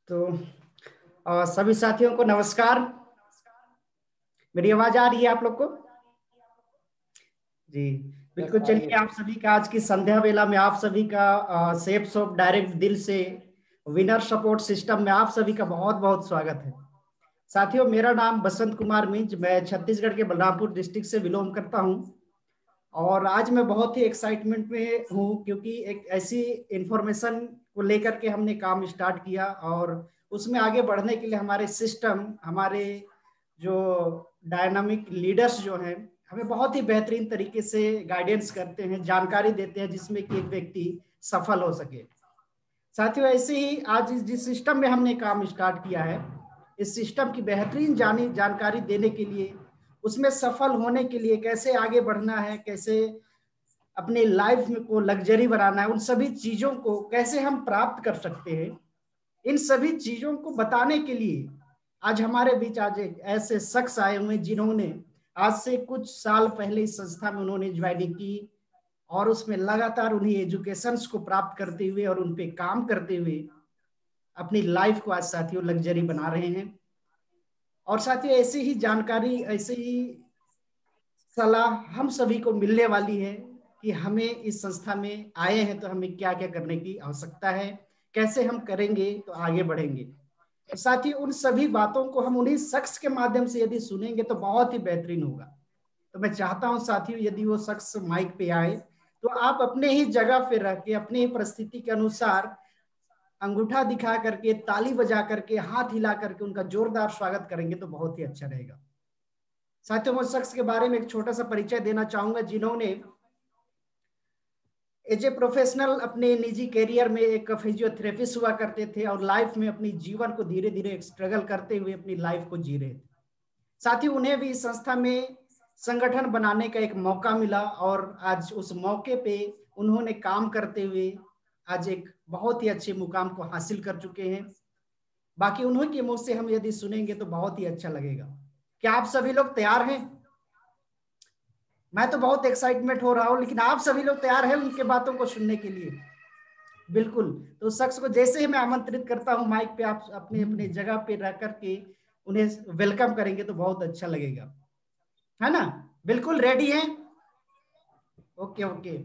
तो सभी साथियों को नमस्कार। मेरी आवाज आ रही है आप लोग को? जी बिल्कुल। चलिए, आप सभी का आज की संध्या वेला में आप सभी का सेफ्स ऑफ डायरेक्ट दिल से विनर सपोर्ट सिस्टम में आप सभी का बहुत बहुत स्वागत है। साथियों, मेरा नाम बसंत कुमार मिंज, मैं छत्तीसगढ़ के बलरामपुर डिस्ट्रिक्ट से बिलोंग करता हूं और आज मैं बहुत ही एक्साइटमेंट में हूँ क्योंकि एक ऐसी इंफॉर्मेशन को लेकर के हमने काम स्टार्ट किया और उसमें आगे बढ़ने के लिए हमारे सिस्टम, हमारे जो डायनामिक लीडर्स जो हैं, हमें बहुत ही बेहतरीन तरीके से गाइडेंस करते हैं, जानकारी देते हैं जिसमें कि एक व्यक्ति सफल हो सके। साथियों, ऐसे ही आज जिस सिस्टम में हमने काम स्टार्ट किया है, इस सिस्टम की बेहतरीन जानकारी देने के लिए, उसमें सफल होने के लिए कैसे आगे बढ़ना है, कैसे अपने लाइफ में को लग्जरी बनाना है, उन सभी चीजों को कैसे हम प्राप्त कर सकते हैं, इन सभी चीजों को बताने के लिए आज हमारे बीच आज एक ऐसे शख्स आए हुए जिन्होंने आज से कुछ साल पहले इस संस्था में उन्होंने ज्वाइनिंग की और उसमें लगातार उन्हीं एजुकेशंस को प्राप्त करते हुए और उन पे काम करते हुए अपनी लाइफ को आज साथियों लग्जरी बना रहे हैं। और साथियों, ऐसी ही जानकारी, ऐसे ही सलाह हम सभी को मिलने वाली है कि हमें इस संस्था में आए हैं तो हमें क्या क्या करने की आवश्यकता है, कैसे हम करेंगे तो आगे बढ़ेंगे। तो साथियों, उन सभी बातों को हम उन्हीं शख्स के माध्यम से यदि सुनेंगे तो बहुत ही बेहतरीन होगा। तो मैं चाहता हूं साथियों, यदि वो शख्स माइक पे आए तो आप अपने ही जगह पे रह के, अपने ही परिस्थिति के अनुसार अंगूठा दिखा करके, ताली बजा करके, हाथ हिला करके उनका जोरदार स्वागत करेंगे तो बहुत ही अच्छा रहेगा। साथियों, मैं उस शख्स के बारे में एक छोटा सा परिचय देना चाहूंगा जिन्होंने एज ए प्रोफेशनल अपने निजी करियर में एक फिजियोथेरेपिस्ट हुआ करते थे और लाइफ में अपनी जीवन को धीरे धीरे स्ट्रगल करते हुए अपनी लाइफ को जी रहे थे। साथ ही उन्हें भी इस संस्था में संगठन बनाने का एक मौका मिला और आज उस मौके पे उन्होंने काम करते हुए आज एक बहुत ही अच्छे मुकाम को हासिल कर चुके हैं। बाकी उन्हीं के मुंह से हम यदि सुनेंगे तो बहुत ही अच्छा लगेगा। क्या आप सभी लोग तैयार हैं? मैं तो बहुत एक्साइटमेंट हो रहा हूं, लेकिन आप सभी लोग तैयार हैं उनके बातों को सुनने के लिए? बिल्कुल। तो उस शख्स को जैसे ही मैं आमंत्रित करता हूं माइक पे, आप अपने अपने जगह पे रह करके उन्हें वेलकम करेंगे तो बहुत अच्छा लगेगा, है ना? बिल्कुल रेडी हैं? Okay okay.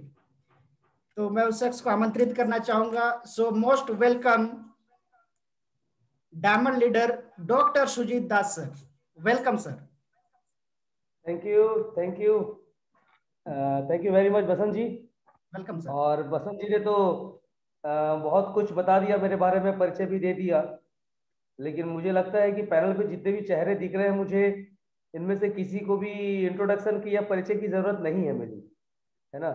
तो मैं उस शख्स को आमंत्रित करना चाहूंगा। So most welcome diamond leader doctor Sujit Das sir. Welcome sir. Thank you, thank you, thank you very much Basant ji. Welcome sir. और बसंत जी ने तो बहुत कुछ बता दिया, मेरे बारे में परिचय भी दे दिया। लेकिन मुझे लगता है कि पैनल पे जितने भी चेहरे दिख रहे हैं मुझे, इनमें से किसी को भी इंट्रोडक्शन की या परिचय की जरूरत नहीं है मेरी, है ना।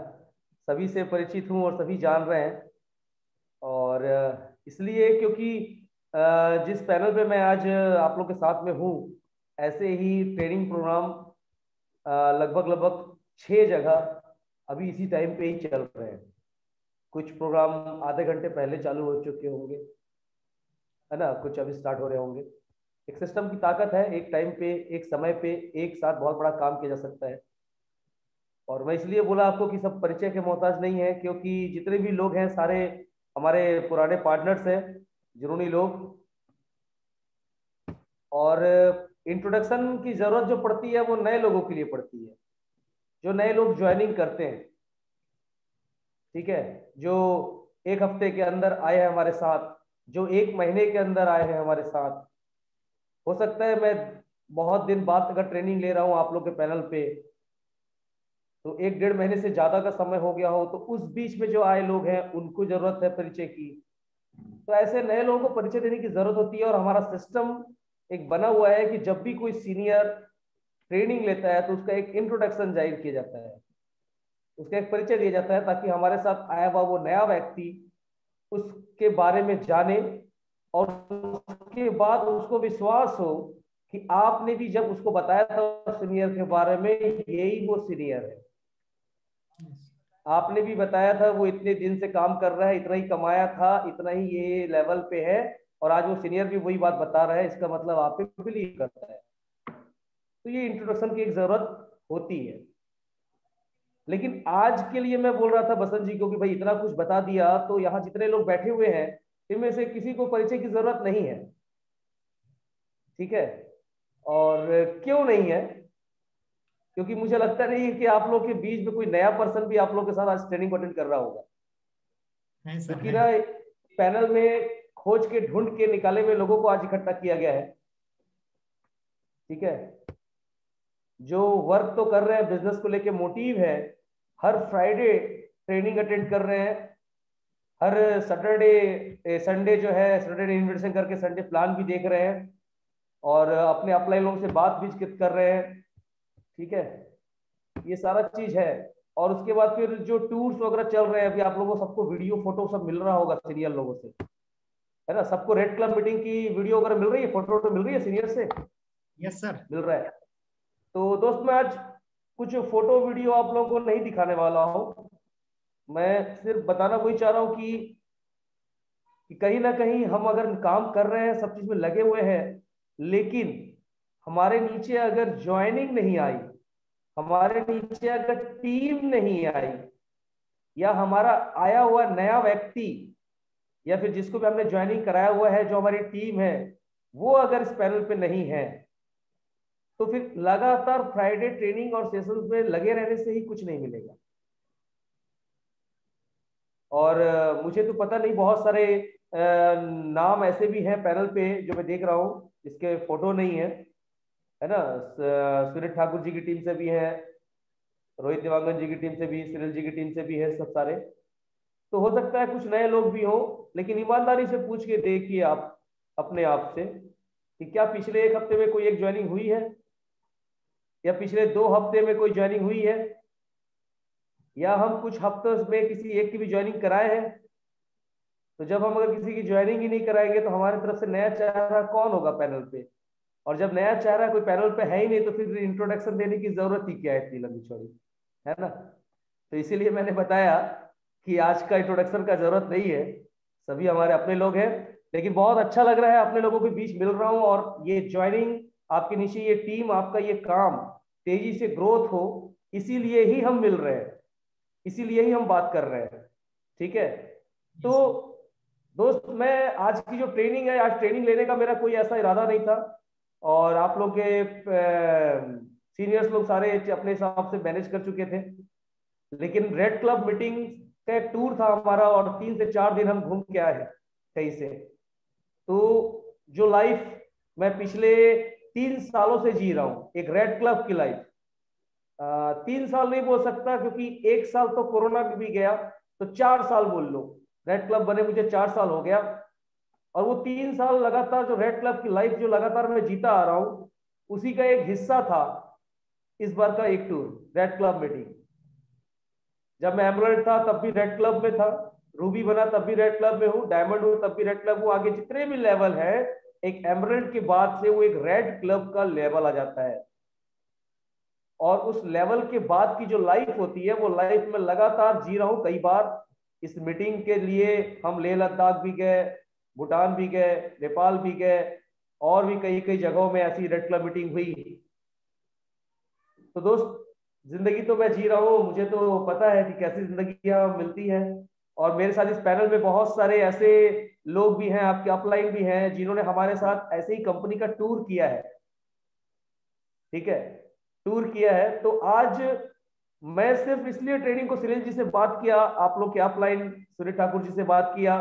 सभी से परिचित हूँ और सभी जान रहे हैं। और इसलिए क्योंकि जिस पैनल पे मैं आज आप लोग के साथ में हूँ, ऐसे ही ट्रेनिंग प्रोग्राम लगभग लगभग 6 जगह अभी इसी टाइम पे ही चल रहे हैं। कुछ प्रोग्राम आधे घंटे पहले चालू हो चुके होंगे, है ना, कुछ अभी स्टार्ट हो रहे होंगे। एक सिस्टम की ताकत है, एक टाइम पे, एक समय पे एक साथ बहुत बड़ा काम किया जा सकता है। और मैं इसलिए बोला आपको कि सब परिचय के मोहताज नहीं है, क्योंकि जितने भी लोग हैं सारे हमारे पुराने पार्टनर्स हैं, जुनूनी लोग। और इंट्रोडक्शन की जरूरत जो पड़ती है वो नए लोगों के लिए पड़ती है, जो नए लोग ज्वाइनिंग करते हैं, ठीक है, जो 1 हफ्ते के अंदर आए हैं हमारे साथ, जो 1 महीने के अंदर आए हैं हमारे साथ। हो सकता है मैं बहुत दिन बाद अगर ट्रेनिंग ले रहा हूँ आप लोग के पैनल पे, तो 1 डेढ़ महीने से ज्यादा का समय हो गया हो, तो उस बीच में जो आए लोग हैं उनको जरूरत है परिचय की। तो ऐसे नए लोगों को परिचय देने की जरूरत होती है। और हमारा सिस्टम एक बना हुआ है कि जब भी कोई सीनियर ट्रेनिंग लेता है तो उसका एक इंट्रोडक्शन जाहिर किया जाता है, उसका एक परिचय दिया जाता है, ताकि हमारे साथ आया हुआ वो नया व्यक्ति उसके बारे में जाने और उसके बाद उसको विश्वास हो कि आपने भी जब उसको बताया था सीनियर के बारे में, यही वो सीनियर है। आपने भी बताया था वो इतने दिन से काम कर रहा है, इतना ही कमाया था, इतना ही ये लेवल पे है, और आज वो सीनियर भी वही बात बता रहा है, इसका मतलब आप पे बिलीव करता है। तो ये इंट्रोडक्शन की एक जरूरत होती है। लेकिन आज के लिए मैं बोल रहा था बसंत जी को कि भाई इतना कुछ बता दिया, तो यहाँ जितने लोग बैठे हुए हैं इनमें से किसी को परिचय की जरूरत नहीं है, ठीक है। और क्यों नहीं है? क्योंकि मुझे लगता नहीं है कि आप लोग के बीच में कोई नया पर्सन भी आप लोग के साथ आज ट्रेनिंग को अटेंड कर रहा होगा, है सर, क्योंकि है। ना पैनल में खोज के ढूंढ के निकाले हुए लोगों को आज इकट्ठा किया गया है, ठीक है। जो वर्क तो कर रहे हैं, बिजनेस को लेके मोटिव है, हर फ्राइडे ट्रेनिंग अटेंड कर रहे हैं, हर सैटरडे संडे जो है सैटरडे इन्विटेशन करके संडे प्लान भी देख रहे हैं, और अपने अपलाइन लोगों से बात भी कर रहे हैं, ठीक है। ये सारा चीज है। और उसके बाद फिर जो टूर्स वगैरह चल रहे हैं, अभी आप लोगों को सबको वीडियो फोटो सब मिल रहा होगा सीनियर लोगों से, है ना। सबको रेड क्लब मीटिंग की वीडियो वगैरह मिल रही है, फोटो वोटो मिल रही है सीनियर से? Yes sir. मिल रहा है। तो दोस्त मैं आज कुछ फोटो वीडियो आप लोगों को नहीं दिखाने वाला हूँ, मैं सिर्फ बताना वही चाह रहा हूँ कि कहीं ना कहीं हम अगर काम कर रहे हैं, सब चीज में लगे हुए हैं, लेकिन हमारे नीचे अगर ज्वाइनिंग नहीं आई, हमारे नीचे अगर टीम नहीं आई, या हमारा आया हुआ नया व्यक्ति, या फिर जिसको भी हमने ज्वाइनिंग कराया हुआ है, जो हमारी टीम है, वो अगर इस पैनल पे नहीं है, तो फिर लगातार फ्राइडे ट्रेनिंग और सेशंस में लगे रहने से ही कुछ नहीं मिलेगा। और मुझे तो पता नहीं, बहुत सारे नाम ऐसे भी हैं पैनल पे जो मैं देख रहा हूँ जिसके फोटो नहीं है ना। सुनील ठाकुर जी की टीम से भी है, रोहित देवांगन जी की टीम से भी, सुनील जी की टीम से भी है, सब सारे। तो हो सकता है कुछ नए लोग भी हो, लेकिन ईमानदारी से पूछ के देखिए आप अपने आप से कि क्या पिछले एक हफ्ते में कोई एक ज्वाइनिंग हुई है, या पिछले 2 हफ्ते में कोई ज्वाइनिंग हुई है, या हम कुछ हफ्तों में किसी एक की भी ज्वाइनिंग कराए हैं। तो जब हम अगर किसी की ज्वाइनिंग ही नहीं कराएंगे तो हमारी तरफ से नया चेहरा कौन होगा पैनल पे? और जब नया चेहरा कोई पैनल पे है ही नहीं, तो फिर इंट्रोडक्शन देने की जरूरत ही क्या है इतनी लंबी चौड़ी, है ना। तो इसीलिए मैंने बताया कि आज का इंट्रोडक्शन का जरूरत नहीं है, सभी हमारे अपने लोग हैं। लेकिन बहुत अच्छा लग रहा है अपने लोगों के बीच मिल रहा हूँ, और ये ज्वाइनिंग आपके नीचे, ये टीम, आपका ये काम तेजी से ग्रोथ हो, इसीलिए ही हम मिल रहे हैं, इसीलिए ही हम बात कर रहे हैं, ठीक है। तो यस। दोस्त मैं आज की जो ट्रेनिंग है, आज ट्रेनिंग लेने का मेरा कोई ऐसा इरादा नहीं था, और आप लोग के सीनियर्स लोग सारे अपने हिसाब से मैनेज कर चुके थे। लेकिन रेड क्लब मीटिंग का एक टूर था हमारा, और 3 से 4 दिन हम घूम के आए हैं कहीं से। तो जो लाइफ मैं पिछले 3 सालों से जी रहा हूँ, एक रेड क्लब की लाइफ, 3 साल नहीं बोल सकता क्योंकि 1 साल तो कोरोना में भी गया, तो 4 साल बोल लो। रेड क्लब बने मुझे 4 साल हो गया, और वो 3 साल लगातार जो रेड क्लब की लाइफ जो लगातार मैं जीता आ रहा हूँ, उसी का एक हिस्सा था इस बार का एक टूर, रेड क्लब मीटिंग। जब मैं एमराल्ड था तब भी रेड क्लब में था, रूबी बना तब भी रेड क्लब में हूँ, डायमंड हूँ तब भी रेड क्लब हूँ, आगे जितने भी लेवल है, एक एमराल्ड के बाद से वो एक रेड क्लब का लेवल आ जाता है। और उस लेवल के बाद की जो लाइफ होती है, वो लाइफ में लगातार जी रहा हूँ। कई बार इस मीटिंग के लिए हम लेह लद्दाख भी गए, भूटान भी गए, नेपाल भी गए, और भी कई कई जगहों में ऐसी रेड क्लब मीटिंग हुई। तो दोस्त जिंदगी तो मैं जी रहा हूँ, मुझे तो पता है कि कैसी जिंदगी यहाँ मिलती है। और मेरे साथ इस पैनल में बहुत सारे ऐसे लोग भी हैं, आपके अपलाइन भी हैं, जिन्होंने हमारे साथ ऐसे ही कंपनी का टूर किया है, ठीक है, टूर किया है। तो आज मैं सिर्फ इसलिए ट्रेनिंग को सुनील जी से बात किया, आप लोग के अपलाइन सुनील ठाकुर जी से बात किया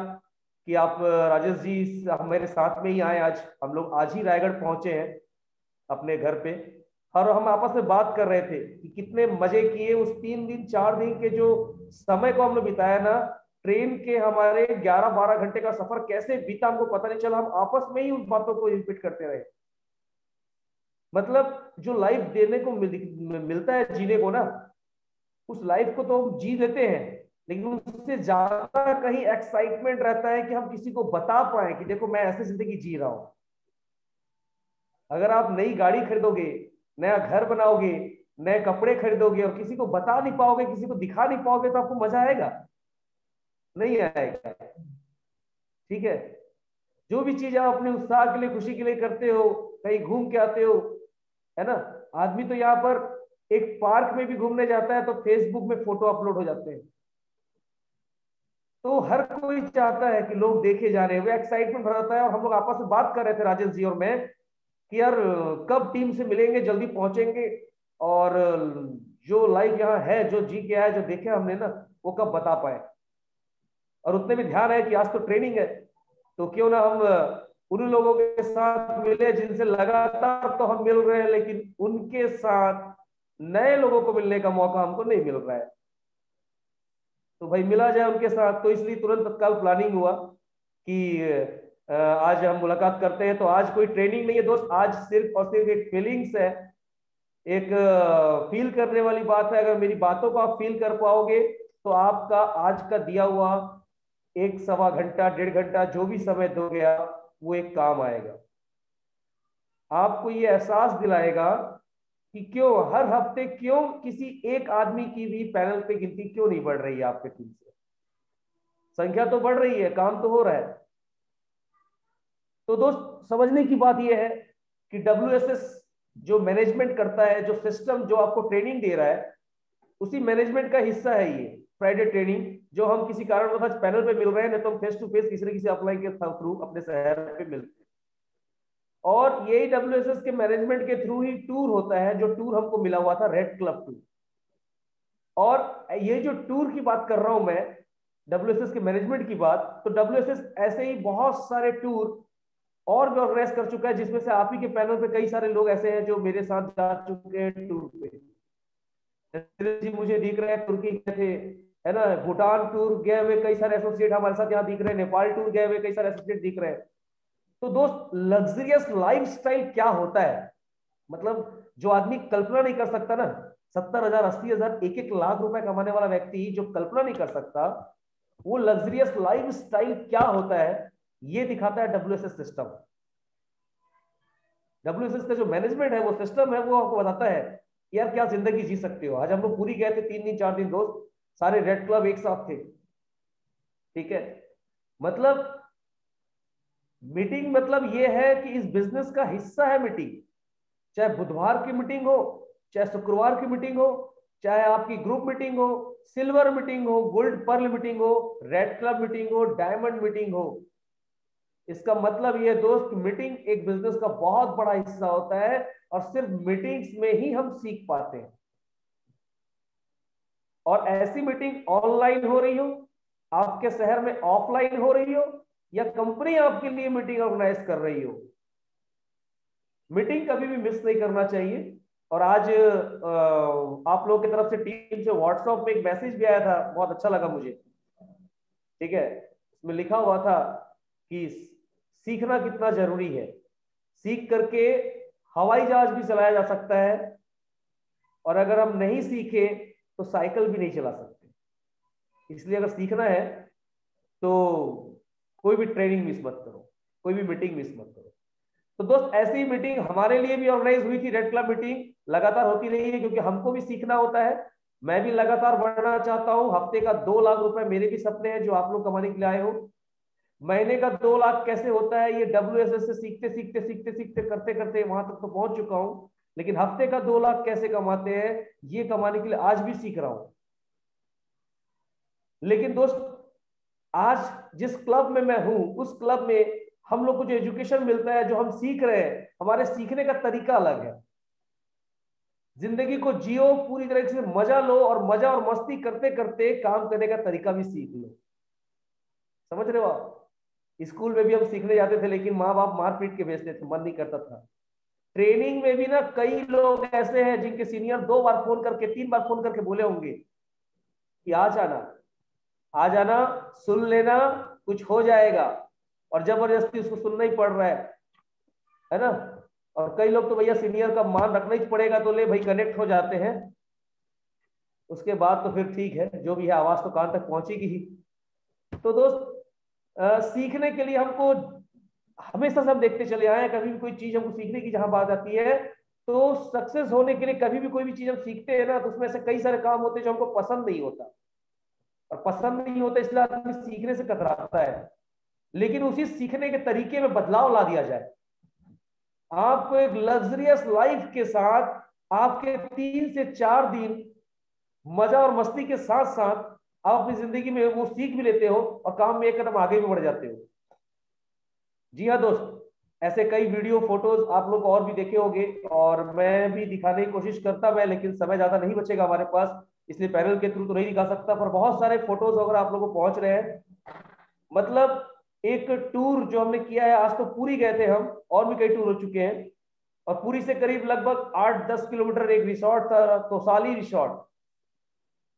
कि आप राजेश जी मेरे साथ में ही आए। आज हम लोग आज ही रायगढ़ पहुंचे हैं अपने घर पे, और हम आपस में बात कर रहे थे कि कितने मजे किए उस 3 दिन 4 दिन के जो समय को हमने बिताया ना। ट्रेन के हमारे 11-12 घंटे का सफर कैसे बीता हमको पता नहीं चला, हम आपस में ही उन बातों को रिपीट करते रहे। मतलब जो लाइफ देने को मिलता है जीने को ना, उस लाइफ को तो हम जी लेते हैं, लेकिन उससे ज्यादा कहीं एक्साइटमेंट रहता है कि हम किसी को बता पाए कि देखो मैं ऐसे जिंदगी जी रहा हूं। अगर आप नई गाड़ी खरीदोगे, नया घर बनाओगे, नए कपड़े खरीदोगे, और किसी को बता नहीं पाओगे, किसी को दिखा नहीं पाओगे, तो आपको मजा आएगा? नहीं आएगा, ठीक है। जो भी चीज आप अपने उत्साह के लिए, खुशी के लिए करते हो, कहीं घूम के आते हो, है ना। आदमी तो यहाँ पर एक पार्क में भी घूमने जाता है तो फेसबुक में फोटो अपलोड हो जाते हैं, तो हर कोई चाहता है कि लोग देखे जा रहे हैं, वो एक्साइटमेंट भरा रहता है। और हम लोग आपस में बात कर रहे थे राजेश जी और मैं कि यार कब टीम से मिलेंगे, जल्दी पहुंचेंगे, और जो लाइव यहाँ है, जो जी के है, जो देखे हमने ना, वो कब बता पाए। और उतने में ध्यान है कि आज तो ट्रेनिंग है, तो क्यों ना हम उन लोगों के साथ मिले जिनसे लगातार तो हम मिल रहे हैं, लेकिन उनके साथ नए लोगों को मिलने का मौका हमको नहीं मिल रहा है। तो भाई मिला जाए उनके साथ। तो इसलिए तुरंत तत्काल प्लानिंग हुआ कि आज हम मुलाकात करते हैं। तो आज कोई ट्रेनिंग नहीं है दोस्त, आज सिर्फ और सिर्फ एक फीलिंग्स है, एक फील करने वाली बात है। अगर मेरी बातों को आप फील कर पाओगे तो आपका आज का दिया हुआ 1 सवा घंटा 1.5 घंटा जो भी समय दोगे आप, वो एक काम आएगा। आपको ये एहसास दिलाएगा कि क्यों हर हफ्ते क्यों किसी एक आदमी की भी पैनल पे गिनती क्यों नहीं बढ़ रही है। आपके टीम से संख्या तो बढ़ रही है, काम तो हो रहा है। तो दोस्त समझने की बात यह है कि WSS जो मैनेजमेंट करता है, जो सिस्टम जो आपको ट्रेनिंग दे रहा है, उसी मैनेजमेंट का हिस्सा है ये फ्राइडे ट्रेनिंग, जो हम किसी कारणवश पैनल पे मिल रहे हैं, नहीं तो हम फेस टू फेस किसी न किसी अपलाइन के थ्रू अपने शहर पे मिलते हैं। और यही WSS के मैनेजमेंट के थ्रू ही टूर होता है, जो टूर हमको मिला हुआ था, रेड क्लब टूर। और ये जो टूर की बात कर रहा हूं मैं, WSS के मैनेजमेंट की बात, तो WSS ऐसे ही बहुत सारे टूर और भी ऑर्गेनाइज कर चुका है, जिसमें से आप ही के पैनल पे कई सारे लोग ऐसे हैं जो मेरे साथ जा चुके हैं टूर पे। जी मुझे दिख रहे हैं तुर्की गए थे, है ना, भूटान टूर गए हुए कई सारे एसोसिएट हमारे साथ यहाँ दिख रहे हैं, नेपाल टूर गए हुए कई सारे एसोसिएट दिख रहे हैं। तो दोस्त लग्जरियस लाइफस्टाइल क्या होता है, मतलब जो आदमी कल्पना नहीं कर सकता ना, 70,000 80,000 1-1 लाख रुपए कमाने वाला व्यक्ति जो कल्पना नहीं कर सकता वो लग्जरियस लाइफस्टाइल क्या होता है, ये दिखाता है WSS सिस्टम। WSS का जो मैनेजमेंट है, वो सिस्टम है, वो आपको बताता है कि यार क्या जिंदगी जी सकते हो। आज हम लोग पूरी गए थे 3 दिन 4 दिन दोस्त, सारे रेड क्लब एक साथ थे, ठीक है। मतलब मीटिंग मतलब ये है कि इस बिजनेस का हिस्सा है मीटिंग, चाहे बुधवार की मीटिंग हो, चाहे शुक्रवार की मीटिंग हो, चाहे आपकी ग्रुप मीटिंग हो, सिल्वर मीटिंग हो, गोल्ड पर्ल मीटिंग हो, रेड क्लब मीटिंग हो, डायमंड मीटिंग हो। इसका मतलब ये दोस्त, मीटिंग एक बिजनेस का बहुत बड़ा हिस्सा होता है, और सिर्फ मीटिंग्स में ही हम सीख पाते हैं। और ऐसी मीटिंग ऑनलाइन हो रही हो, आपके शहर में ऑफलाइन हो रही हो, या कंपनी आपके लिए मीटिंग ऑर्गेनाइज कर रही हो, मीटिंग कभी भी मिस नहीं करना चाहिए। और आज आप लोगों की तरफ से टीम से व्हाट्सएप पे एक मैसेज भी आया था, बहुत अच्छा लगा मुझे, ठीक है। उसमें लिखा हुआ था कि सीखना कितना जरूरी है, सीख करके हवाई जहाज भी चलाया जा सकता है, और अगर हम नहीं सीखे तो साइकिल भी नहीं चला सकते। इसलिए अगर सीखना है तो कोई भी ट्रेनिंग मिस मत करो, कोई भी मीटिंग मिस मत करो। तो दोस्त ऐसी मीटिंग हमारे लिए भी ऑर्गेनाइज हुई थी, रेड क्लब मीटिंग लगातार होती रही है, क्योंकि हमको भी सीखना होता है। मैं भी लगातार बढ़ना चाहता हूँ। हफ्ते का 2 लाख रुपए मेरे भी सपने हैं जो आप लोग कमाने के लिए आए हो। महीने का 2 लाख कैसे होता है, ये WSS से सीखते सीखते सीखते सीखते करते करते वहां तक तो पहुंच चुका हूं। लेकिन हफ्ते का 2 लाख कैसे कमाते हैं, ये कमाने के लिए आज भी सीख रहा हूं। लेकिन दोस्त आज जिस क्लब में मैं हूं, उस क्लब में हम लोग को जो एजुकेशन मिलता है, जो हम सीख रहे हैं, हमारे सीखने का तरीका अलग है। जिंदगी को जियो, पूरी तरह से मजा लो, और मजा और मस्ती करते करते काम करने का तरीका भी सीख लो। समझ रहे हो आप? स्कूल में भी हम सीखने जाते थे, लेकिन माँ बाप मार पीट के भेजते थे, मन नहीं करता था। ट्रेनिंग में भी ना कई लोग ऐसे हैं जिनके सीनियर 2 बार फोन करके 3 बार फोन करके बोले होंगे कि आ जाना, आ जाना, सुन लेना, कुछ हो जाएगा, और जबरदस्ती उसको सुनना ही पड़ रहा है ना। और कई लोग तो भैया सीनियर का मान रखना ही पड़ेगा, तो ले भाई कनेक्ट हो जाते हैं, उसके बाद तो फिर ठीक है, जो भी है आवाज तो कान तक पहुंचेगी ही। तो दोस्त सीखने के लिए हमको हमेशा से हम देखते चले आए हैं, कभी भी कोई चीज हमको सीखने की जहां बात आती है, तो सक्सेस होने के लिए कभी भी कोई भी चीज हम सीखते हैं ना, तो उसमें से कई सारे काम होते हैं जो हमको पसंद नहीं होता, और पसंद नहीं होता इसलिए आदमी सीखने से कतराता है। लेकिन उसी सीखने के तरीके में बदलाव ला दिया जाए, आपको एक लग्जरियस लाइफ के साथ आपके 3 से 4 दिन मजा और मस्ती के साथ साथ आप अपनी जिंदगी में वो सीख भी लेते हो और काम में एक कदम आगे भी बढ़ जाते हो। जी हाँ दोस्त, ऐसे कई वीडियो फोटोज आप लोग और भी देखे होंगे और मैं भी दिखाने की कोशिश करता मैं, लेकिन समय ज्यादा नहीं बचेगा हमारे पास, इसलिए पैनल के थ्रू तो नहीं दिखा सकता। पर बहुत सारे फोटोज अगर आप लोगों को पहुंच रहे हैं, मतलब एक टूर जो हमने किया है, आज तो पूरी गए थे हम, और भी कई टूर हो चुके हैं, और पूरी से करीब लगभग 8-10 किलोमीटर एक रिसोर्ट था, तोसाली रिसोर्ट।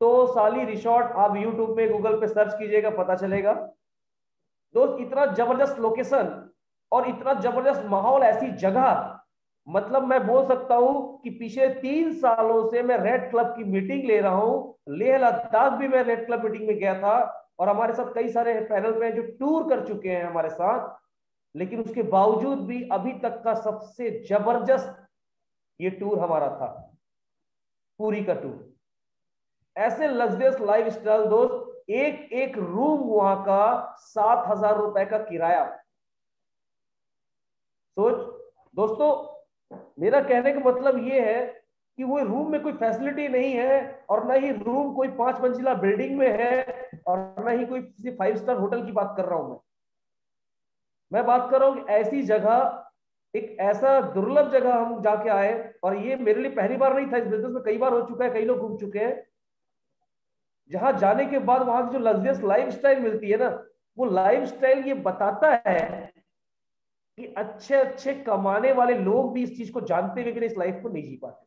तोसाली रिसोर्ट आप यूट्यूब पे गूगल पे सर्च कीजिएगा, पता चलेगा दोस्त। इतना जबरदस्त लोकेशन और इतना जबरदस्त माहौल, ऐसी जगह, मतलब मैं बोल सकता हूं कि पिछले 3 सालों से मैं रेड क्लब की मीटिंग ले रहा हूं। लेह लद्दाख भी मैं रेड क्लब मीटिंग में गया था, और हमारे साथ कई सारे पैनल में जो टूर कर चुके हैं हमारे साथ, लेकिन उसके बावजूद भी अभी तक का सबसे जबरदस्त ये टूर हमारा था, पूरी का टूर। ऐसे लग्जरियस लाइफ स्टाइल दोस्त, एक एक रूम वहां का 7,000 रुपए का किराया। सोच दोस्तों, मेरा कहने का मतलब ये है कि वो रूम में कोई फैसिलिटी नहीं है, और ना ही रूम कोई 5 मंजिला बिल्डिंग में है, और ना ही कोई किसी 5 स्टार होटल की बात कर रहा हूं मैं बात कर रहा हूं कि ऐसी जगह, एक ऐसा दुर्लभ जगह हम जाके आए। और ये मेरे लिए पहली बार नहीं था, इस बिजनेस में कई बार हो चुका है, कई लोग घूम चुके हैं, जहां जाने के बाद वहां की जो लग्जरियस लाइफ स्टाइल मिलती है ना, वो लाइफ स्टाइल ये बताता है कि अच्छे अच्छे कमाने वाले लोग भी इस चीज को जानते हुए भी इस लाइफ को नहीं जी पाते,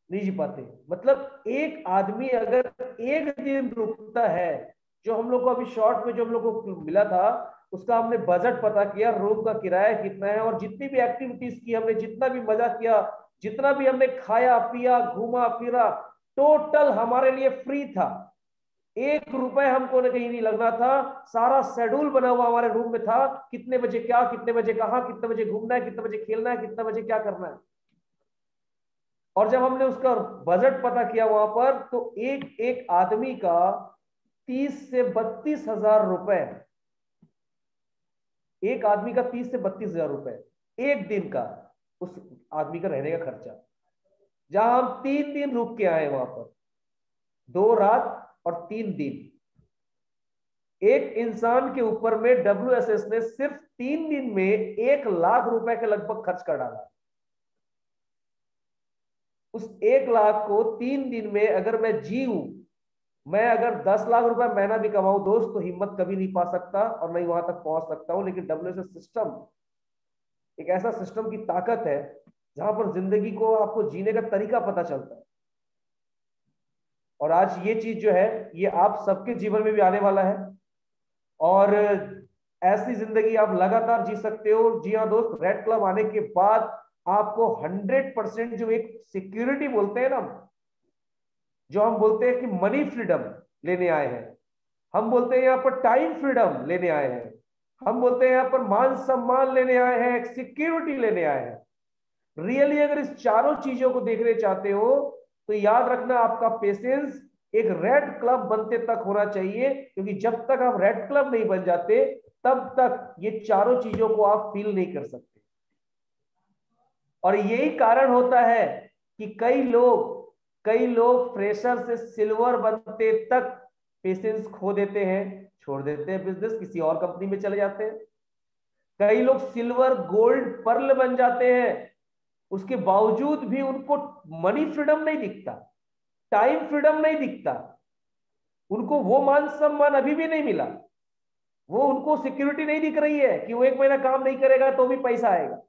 नहीं जी पाते। मतलब एक आदमी अगर एक दिन रुकता है, जो हम लोग को अभी शॉर्ट में जो हम लोग को मिला था, उसका हमने बजट पता किया, रूम का किराया कितना है, और जितनी भी एक्टिविटीज की हमने, जितना भी मजा किया, जितना भी हमने खाया पिया घूमा फिरा, टोटल हमारे लिए फ्री था। 1 रुपए हमको कहीं नहीं लगना था। सारा शेड्यूल बना हुआ हमारे रूम में था, कितने बजे क्या, कितने बजे कहाँ, कितने बजे घूमना है, कितने बजे खेलना है, कितने बजे क्या करना है। और जब हमने उसका बजट पता किया वहां पर, तो एक एक आदमी का 30 से 32 हजार रुपए, एक आदमी का 30 से 32 हजार रुपए एक दिन का, उस आदमी का रहने का खर्चा, जहां हम 3 दिन रुक के आए वहां पर, 2 रात और 3 दिन। एक इंसान के ऊपर में WSS ने सिर्फ 3 दिन में 1 लाख रुपए के लगभग खर्च कर डाला। उस 1 लाख को 3 दिन में अगर मैं जीऊं, मैं अगर 10 लाख रुपए महीना भी कमाऊं दोस्त, तो हिम्मत कभी नहीं पा सकता और नहीं वहां तक पहुंच सकता हूं। लेकिन WSS सिस्टम एक ऐसा सिस्टम की ताकत है, जहां पर जिंदगी को आपको जीने का तरीका पता चलता है। और आज ये चीज जो है, ये आप सबके जीवन में भी आने वाला है, और ऐसी जिंदगी आप लगातार जी सकते हो। जी हाँ दोस्त, रेड क्लब आने के बाद आपको 100% जो एक सिक्योरिटी बोलते हैं ना, जो हम बोलते हैं कि मनी फ्रीडम लेने आए हैं, हम बोलते हैं यहाँ पर टाइम फ्रीडम लेने आए हैं, हम बोलते हैं यहाँ पर मान सम्मान लेने आए हैं, एक सिक्योरिटी लेने आए हैं। रियली अगर इस चारों चीजों को देखने चाहते हो, तो याद रखना आपका पेशेंस एक रेड क्लब बनते तक होना चाहिए, क्योंकि जब तक आप रेड क्लब नहीं बन जाते, तब तक ये चारों चीजों को आप फील नहीं कर सकते। और यही कारण होता है कि कई लोग फ्रेशर से सिल्वर बनते तक पेशेंस खो देते हैं, छोड़ देते हैं बिजनेस, किसी और कंपनी में चले जाते हैं। कई लोग सिल्वर गोल्ड पर्ल बन जाते हैं, उसके बावजूद भी उनको मनी फ्रीडम नहीं दिखता, टाइम फ्रीडम नहीं दिखता, उनको वो मान सम्मान अभी भी नहीं मिला, वो उनको सिक्योरिटी नहीं दिख रही है कि वो 1 महीना काम नहीं करेगा तो भी पैसा आएगा,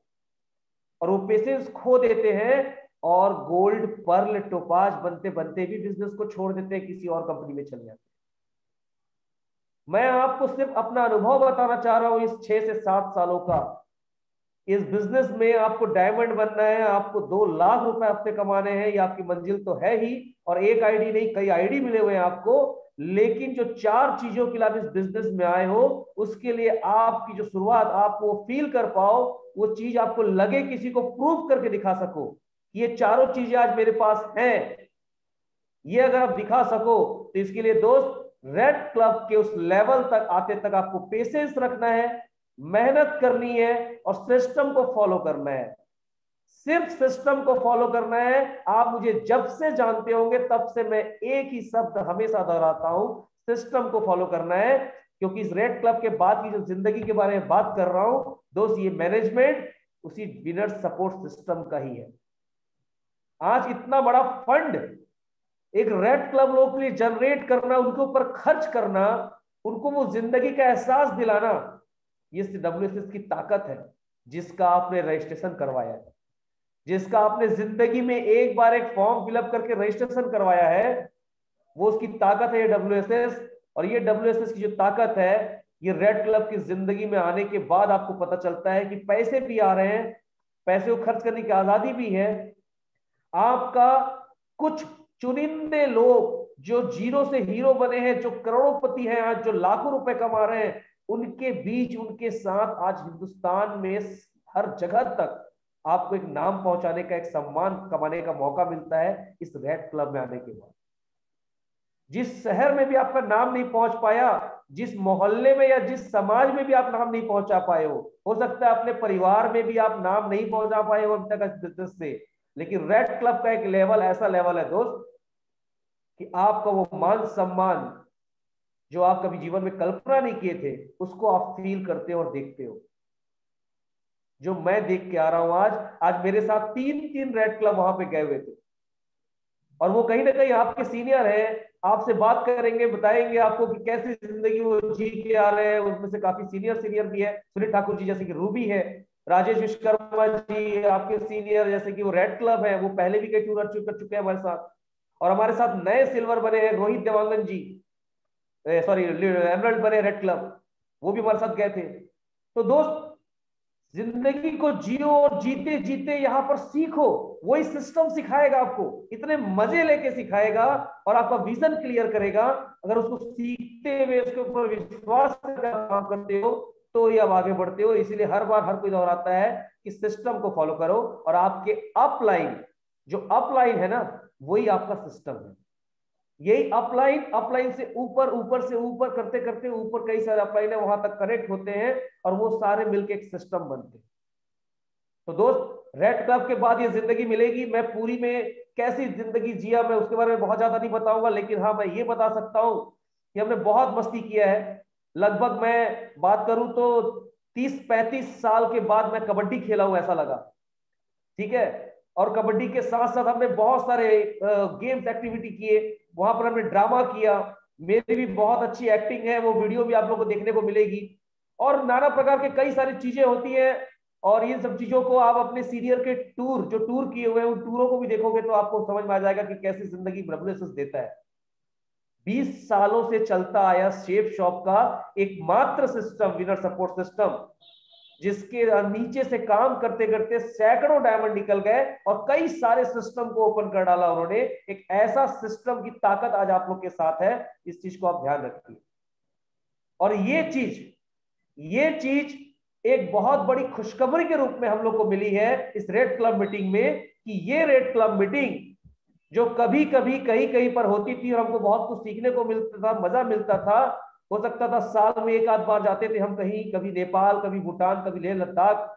और वो पेशेंस खो देते हैं, और गोल्ड पर्ल टोपाज बनते बनते भी बिजनेस को छोड़ देते हैं, किसी और कंपनी में चले जाते हैं। मैं आपको सिर्फ अपना अनुभव बताना चाह रहा हूं इस 6 से 7 सालों का। इस बिजनेस में आपको डायमंड बनना है, आपको 2 लाख रुपए हफ्ते कमाने हैं, ये आपकी मंजिल तो है ही, और एक आईडी नहीं कई आईडी मिले हुए हैं आपको। लेकिन जो 4 चीजों के लिए आप इस बिजनेस में आए हो, उसके लिए आपकी जो शुरुआत, आप वो फील कर पाओ, वो चीज आपको लगे, किसी को प्रूव करके दिखा सको कि ये चारों चीजें आज मेरे पास हैं, ये अगर आप दिखा सको, तो इसके लिए दोस्त रेड क्लब के उस लेवल तक आते तक आपको पेशेंस रखना है, मेहनत करनी है, और सिस्टम को फॉलो करना है। सिर्फ सिस्टम को फॉलो करना है। आप मुझे जब से जानते होंगे तब से मैं एक ही शब्द हमेशा दोहराता हूं, सिस्टम को फॉलो करना है। क्योंकि इस रेड क्लब के बाद की जो जिंदगी के बारे में बात कर रहा हूं दोस्त, ये मैनेजमेंट उसी विनर सपोर्ट सिस्टम का ही है। आज इतना बड़ा फंड एक रेड क्लब लोगों के लिए जनरेट करना, उनके ऊपर खर्च करना, उनको वो जिंदगी का एहसास दिलाना, ये WSS की ताकत है। जिसका आपने रजिस्ट्रेशन करवाया है, जिसका आपने जिंदगी में एक बार एक फॉर्म फिलअप करके रजिस्ट्रेशन करवाया है, वो उसकी ताकत है ये WSS। और ये WSS की जो ताकत है, ये रेड क्लब की जिंदगी में आने के बाद आपको पता चलता है कि पैसे भी आ रहे हैं, पैसे को खर्च करने की आजादी भी है। आपका कुछ चुनिंदे लोग जो जीरो से हीरो बने हैं, जो करोड़पति हैं आज, जो लाखों रुपए कमा रहे हैं, उनके बीच उनके साथ आज हिंदुस्तान में हर जगह तक आपको एक नाम पहुंचाने का, एक सम्मान कमाने का मौका मिलता है इस रेड क्लब में आने के बाद। जिस शहर में भी आपका नाम नहीं पहुंच पाया, जिस मोहल्ले में या जिस समाज में भी आप नाम नहीं पहुंचा पाए हो सकता है अपने परिवार में भी आप नाम नहीं पहुंचा पाए हो अभी तक बिजनेस से, लेकिन रेड क्लब का एक लेवल ऐसा लेवल है दोस्त कि आपका वो मान सम्मान जो आप कभी जीवन में कल्पना नहीं किए थे, उसको आप फील करते हो और देखते हो। जो मैं देख के आ रहा हूं आज मेरे साथ 3 रेड क्लब वहां पे गए हुए थे, और वो कहीं ना कहीं आपके सीनियर है, आपसे बात करेंगे, बताएंगे आपको कि कैसी जिंदगी वो जी के आ रहे हैं। उनमें से काफी सीनियर भी है, सुनील ठाकुर जी जैसे कि रूबी है, राजेश विश्वकर्मा जी आपके सीनियर जैसे कि वो रेड क्लब है, वो पहले भी कई टूर कर चुके हैं हमारे साथ। और हमारे साथ नए सिल्वर बने हैं रोहित देवांगन जी, सॉरी एमरल्ड बने रेड क्लब, वो भी हमारे साथ गए थे। तो दोस्त, जिंदगी को जियो और जीते जीते यहां पर सीखो, वही सिस्टम सिखाएगा आपको, इतने मजे लेके सिखाएगा और आपका विजन क्लियर करेगा। अगर उसको सीखते हुए उसके ऊपर विश्वास काम करते हो तो ही आप आगे बढ़ते हो। इसीलिए हर बार हर कोई दोहराता है कि सिस्टम को फॉलो करो, और आपके अपलाइन, जो अपलाइन है ना, वही आपका सिस्टम है। यही अपलाइन से ऊपर, ऊपर से ऊपर करते करते ऊपर कई सारे अपलाइन है, वहां तक कनेक्ट होते हैं और वो सारे मिलकर एक सिस्टम बनते हैं। तो दोस्त, रेड क्लब के बाद ये जिंदगी मिलेगी। मैं पूरी में कैसी जिंदगी जिया मैं उसके बारे में बहुत ज्यादा नहीं बताऊंगा, लेकिन हाँ मैं ये बता सकता हूं कि हमने बहुत मस्ती किया है। लगभग मैं बात करूं तो 30-35 साल के बाद मैं कबड्डी खेला हूं ऐसा लगा, ठीक है। और कबड्डी के साथ साथ हमने बहुत सारे गेम्स एक्टिविटी किए, वहां पर हमने ड्रामा किया, मेरी भी बहुत अच्छी एक्टिंग है, वो वीडियो भी आप लोगों को देखने को मिलेगी। और नाना प्रकार के कई सारी चीजें होती हैं, और इन सब चीजों को आप अपने सीनियर के टूर, जो टूर किए हुए हैं, उन टूरों को भी देखोगे तो आपको समझ में आ जाएगा कि कैसी जिंदगी WSS देता है। 20 सालों से चलता आया शेप शॉप का एकमात्र सिस्टम, विनर सपोर्ट सिस्टम, जिसके नीचे से काम करते करते सैकड़ों डायमंड निकल गए और कई सारे सिस्टम को ओपन कर डाला उन्होंने। एक ऐसा सिस्टम की ताकत आज आप लोग के साथ है, इस चीज को आप ध्यान रखिए। और ये चीज एक बहुत बड़ी खुशखबरी के रूप में हम लोग को मिली है इस रेड क्लब मीटिंग में, कि ये रेड क्लब मीटिंग जो कभी कभी कहीं कहीं पर होती थी और हमको बहुत कुछ सीखने को मिलता था, मजा मिलता था, हो सकता था साल में एक आध बार जाते थे हम कहीं, कभी नेपाल, कभी भूटान, कभी लेह लद्दाख,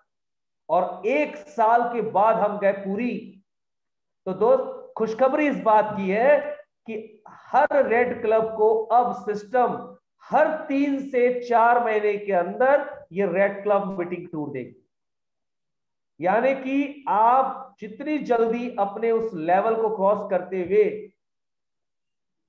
और 1 साल के बाद हम गए पुरी। तो दोस्त, खुशखबरी इस बात की है कि हर रेड क्लब को अब सिस्टम हर 3 से 4 महीने के अंदर ये रेड क्लब मीटिंग टूर देगी। यानी कि आप जितनी जल्दी अपने उस लेवल को क्रॉस करते हुए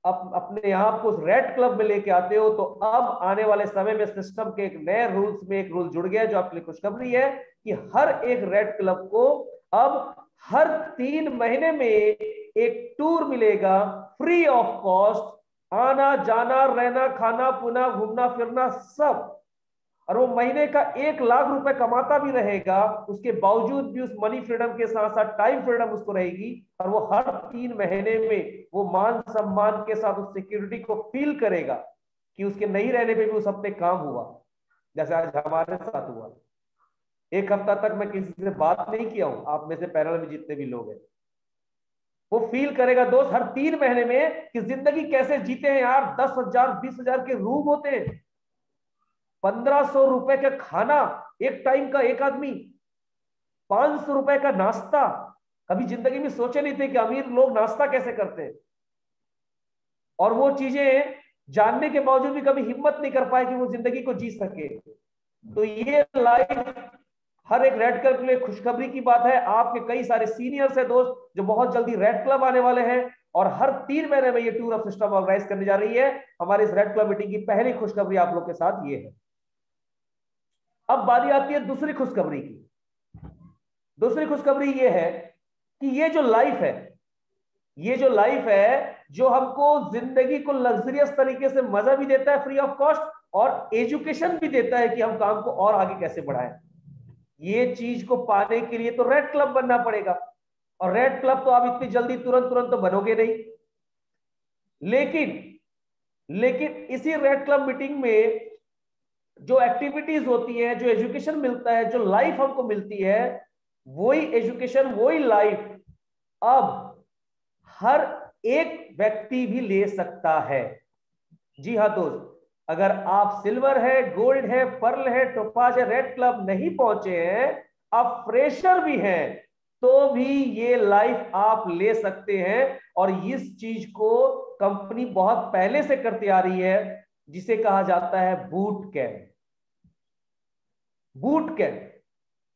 अपने आप को रेड क्लब में लेके आते हो, तो अब आने वाले समय में सिस्टम के एक नए रूल्स में एक रूल जुड़ गया जो आपके लिए खुशखबरी है कि हर एक रेड क्लब को अब हर 3 महीने में एक टूर मिलेगा फ्री ऑफ कॉस्ट, आना जाना रहना खाना पुना घूमना फिरना सब। और वो महीने का 1 लाख रुपए कमाता भी रहेगा, उसके बावजूद भी उस मनी फ्रीडम के साथ साथ टाइम फ्रीडम उसको रहेगी, और वो हर 3 महीने में वो मान सम्मान के साथ उस सिक्योरिटी को फील करेगा कि उसके नहीं रहने पे भी उस अपने काम हुआ, जैसे आज हमारे साथ हुआ। 1 हफ्ता तक मैं किसी से बात नहीं किया हूं, आप में से पैनल में जितने भी लोग हैं, वो फील करेगा दोस्त हर 3 महीने में कि जिंदगी कैसे जीते हैं यार। 10,000 20,000 के रूम होते हैं, 1,500 रुपए का खाना एक टाइम का एक आदमी, 500 रुपए का नाश्ता, कभी जिंदगी में सोचे नहीं थे कि अमीर लोग नाश्ता कैसे करते हैं, और वो चीजें जानने के बावजूद भी कभी हिम्मत नहीं कर पाए कि वो जिंदगी को जी सके। तो ये लाइफ हर एक रेड क्लब के लिए खुशखबरी की बात है। आपके कई सारे सीनियर्स है दोस्त जो बहुत जल्दी रेड क्लब आने वाले हैं, और हर 3 महीने में ये टूर ऑफ सिस्टम ऑर्गेनाइज करने जा रही है। हमारी इस रेड क्लब मीटिंग की पहली खुशखबरी आप लोग के साथ ये है। अब बारी आती है दूसरी खुशखबरी की। दूसरी खुशखबरी ये है कि ये जो लाइफ है, ये जो लाइफ है जो हमको जिंदगी को लग्जरियस तरीके से मजा भी देता है फ्री ऑफ कॉस्ट, और एजुकेशन भी देता है कि हम काम को और आगे कैसे बढ़ाएं, ये चीज को पाने के लिए तो रेड क्लब बनना पड़ेगा। और रेड क्लब तो आप इतनी जल्दी तुरंत तुरंत तो बनोगे नहीं, लेकिन लेकिन इसी रेड क्लब मीटिंग में जो एक्टिविटीज होती है, जो एजुकेशन मिलता है, जो लाइफ हमको मिलती है, वही एजुकेशन वही लाइफ अब हर एक व्यक्ति भी ले सकता है। जी हाँ दोस्त, अगर आप सिल्वर है, गोल्ड है, पर्ल है, टोपाज है, रेड क्लब नहीं पहुंचे हैं, आप फ्रेशर भी हैं, तो भी ये लाइफ आप ले सकते हैं। और इस चीज को कंपनी बहुत पहले से करती आ रही है, जिसे कहा जाता है बूट कैंप। बूट कैंप,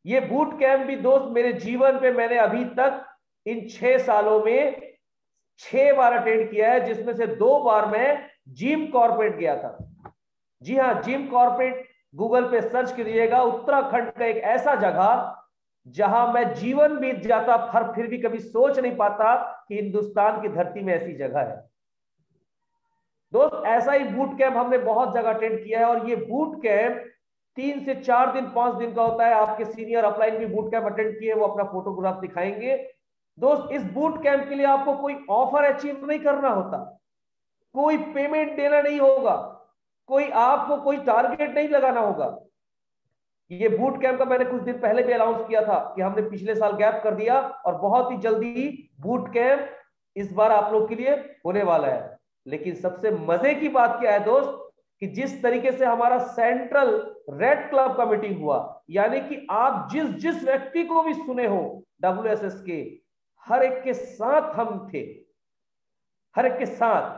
ये बूट कैंप भी दोस्त मेरे जीवन पे मैंने अभी तक इन 6 सालों में 6 बार अटेंड किया है, जिसमें से 2 बार मैं जिम कॉर्पोरेट गया था। जी हाँ, जिम कॉर्पोरेट गूगल पे सर्च कीजिएगा, उत्तराखंड का एक ऐसा जगह जहां मैं जीवन बीत जाता फिर भी कभी सोच नहीं पाता कि हिंदुस्तान की धरती में ऐसी जगह है। दोस्त ऐसा ही बूट कैंप हमने बहुत जगह अटेंड किया है, और ये बूट कैंप 3 से 4 दिन 5 दिन का होता है। आपके सीनियर अपलाइन भी बूट कैंप अटेंड किए, वो अपना फोटोग्राफ दिखाएंगे। दोस्त इस बूट कैंप के लिए आपको कोई ऑफर अचीव नहीं करना होता, कोई पेमेंट देना नहीं होगा, कोई आपको कोई टारगेट नहीं लगाना होगा। ये बूट कैंप का मैंने कुछ दिन पहले भी अनाउंस किया था कि हमने पिछले साल गैप कर दिया, और बहुत ही जल्दी बूट कैंप इस बार आप लोग के लिए होने वाला है। लेकिन सबसे मजे की बात क्या है दोस्त, कि जिस तरीके से हमारा सेंट्रल रेड क्लब का मीटिंग हुआ, यानी कि आप जिस जिस व्यक्ति को भी सुने हो WSS के, हर एक के साथ हम थे, हर एक के साथ।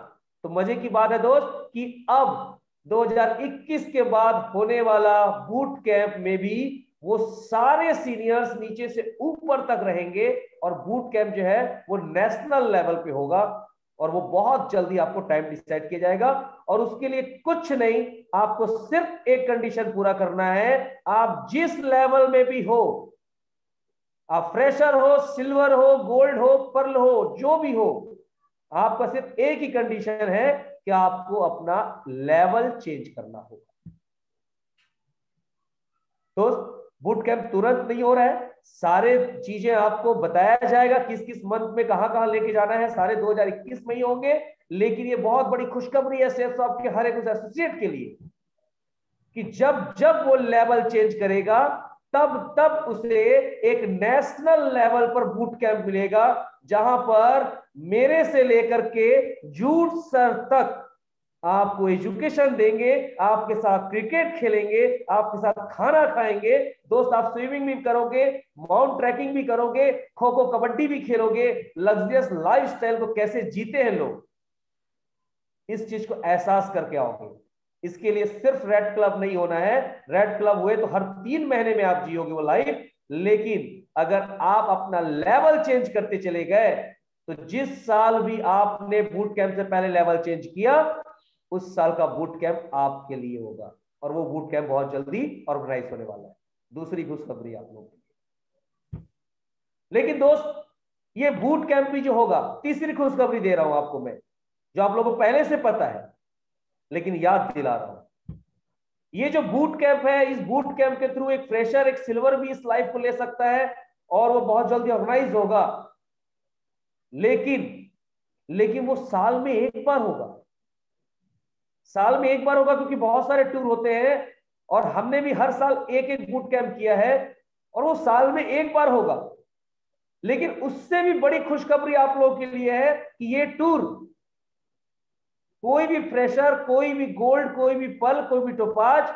तो मजे की बात है दोस्त कि अब 2021 के बाद होने वाला बूट कैंप में भी वो सारे सीनियर्स नीचे से ऊपर तक रहेंगे, और बूट कैंप जो है वो नेशनल लेवल पे होगा, और वो बहुत जल्दी आपको टाइम डिसाइड किया जाएगा। और उसके लिए कुछ नहीं, आपको सिर्फ एक कंडीशन पूरा करना है। आप जिस लेवल में भी हो, आप फ्रेशर हो, सिल्वर हो, गोल्ड हो, पर्ल हो, जो भी हो, आपका सिर्फ एक ही कंडीशन है कि आपको अपना लेवल चेंज करना होगा। दोस्त बूट कैंप तुरंत नहीं हो रहा है, सारे चीजें आपको बताया जाएगा, किस किस मंथ में कहां कहां लेके जाना है, सारे 2021 में ही होंगे। लेकिन ये बहुत बड़ी खुशखबरी है सेल्स आपके हर एक उस एसोसिएट के लिए, कि जब जब वो लेवल चेंज करेगा, तब तब उसे एक नेशनल लेवल पर बूट कैंप मिलेगा, जहां पर मेरे से लेकर के जूड सर तक आपको एजुकेशन देंगे, आपके साथ क्रिकेट खेलेंगे, आपके साथ खाना खाएंगे। दोस्त आप स्विमिंग भी करोगे, माउंट ट्रैकिंग भी करोगे, खो खो कबड्डी भी खेलोगे। लग्जरियस लाइफस्टाइल को कैसे जीते हैं लोग, इस चीज को एहसास करके आओगे। इसके लिए सिर्फ रेड क्लब नहीं होना है, रेड क्लब हुए तो हर 3 महीने में आप जियोगे वो लाइफ। लेकिन अगर आप अपना लेवल चेंज करते चले गए, तो जिस साल भी आपने बूट कैंप से पहले लेवल चेंज किया, उस साल का बूट कैंप आपके लिए होगा, और वो बूट कैंप बहुत जल्दी ऑर्गेनाइज होने वाला है। दूसरी खुशखबरी आप लोगों के लिए। लेकिन दोस्त ये बूट कैंप भी जो होगा, तीसरी खुशखबरी दे रहा हूं आपको मैं, जो आप लोगों को पहले से पता है, लेकिन याद दिला रहा हूं। ये जो बूट कैंप है, इस बूट कैंप के थ्रू एक फ्रेशर, एक सिल्वर भी इस लाइफ को ले सकता है, और वो बहुत जल्दी ऑर्गेनाइज होगा। लेकिन वो साल में एक बार होगा, साल में एक बार होगा, क्योंकि बहुत सारे टूर होते हैं, और हमने भी हर साल एक एक बूट कैंप किया है, और वो साल में एक बार होगा। लेकिन उससे भी बड़ी खुशखबरी आप लोगों के लिए है कि ये टूर कोई भी फ्रेशर, कोई भी गोल्ड, कोई भी पर्ल, कोई भी टोपाज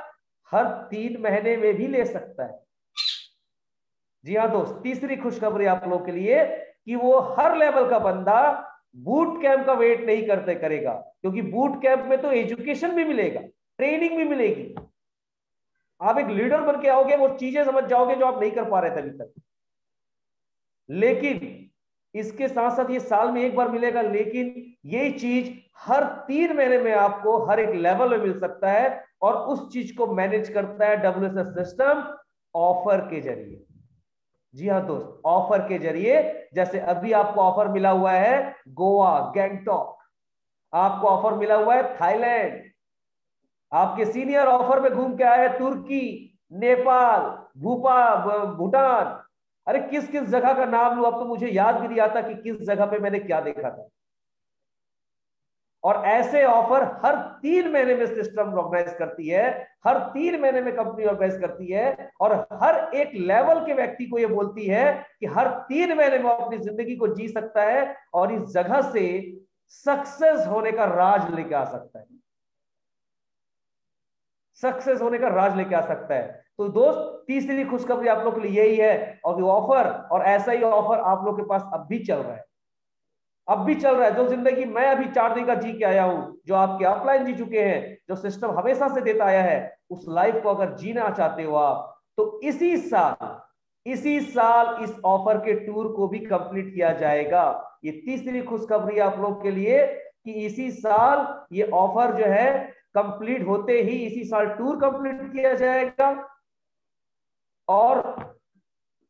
हर 3 महीने में भी ले सकता है। जी हाँ दोस्त, तीसरी खुशखबरी आप लोगों के लिए कि वो हर लेवल का बंदा बूट कैंप का वेट नहीं करते करेगा, क्योंकि बूट कैंप में तो एजुकेशन भी मिलेगा, ट्रेनिंग भी मिलेगी, आप एक लीडर बन के आओगे, वो चीजें समझ जाओगे जो आप नहीं कर पा रहे थे अभी तक। लेकिन इसके साथ साथ ये साल में एक बार मिलेगा, लेकिन यही चीज हर 3 महीने में आपको हर एक लेवल में मिल सकता है, और उस चीज को मैनेज करता है WSS सिस्टम ऑफर के जरिए। जी हाँ दोस्त, ऑफर के जरिए। जैसे अभी आपको ऑफर मिला हुआ है गोवा, गैंगटॉक, आपको ऑफर मिला हुआ है थाईलैंड, आपके सीनियर ऑफर में घूम के आए हैं तुर्की, नेपाल, भूटान। अरे किस किस जगह का नाम लूं, अब तो मुझे याद भी नहीं आता कि किस जगह पे मैंने क्या देखा था। और ऐसे ऑफर हर 3 महीने में सिस्टम ऑर्गेनाइज करती है, हर 3 महीने में कंपनी ऑर्गेनाइज करती है, और हर एक लेवल के व्यक्ति को यह बोलती है कि हर 3 महीने में अपनी जिंदगी को जी सकता है और इस जगह से सक्सेस होने का राज लेके आ सकता है, सक्सेस होने का राज लेके आ सकता है। तो दोस्त, तीसरी खुशखबरी आप लोग के लिए यही है, और ऑफर, और ऐसा ही ऑफर आप लोग के पास अब भी चल रहा है, अब भी चल रहा है। जो जिंदगी मैं अभी 4 दिन का जी के आया हूं, जो आपके ऑफलाइन जी चुके हैं, जो सिस्टम हमेशा से देता आया है, उस लाइफ को अगर जीना चाहते हो आप, तो इसी साल इस ऑफर के टूर को भी कंप्लीट किया जाएगा। ये तीसरी खुशखबरी आप लोग के लिए कि इसी साल ये ऑफर जो है कंप्लीट होते ही इसी साल टूर कंप्लीट किया जाएगा, और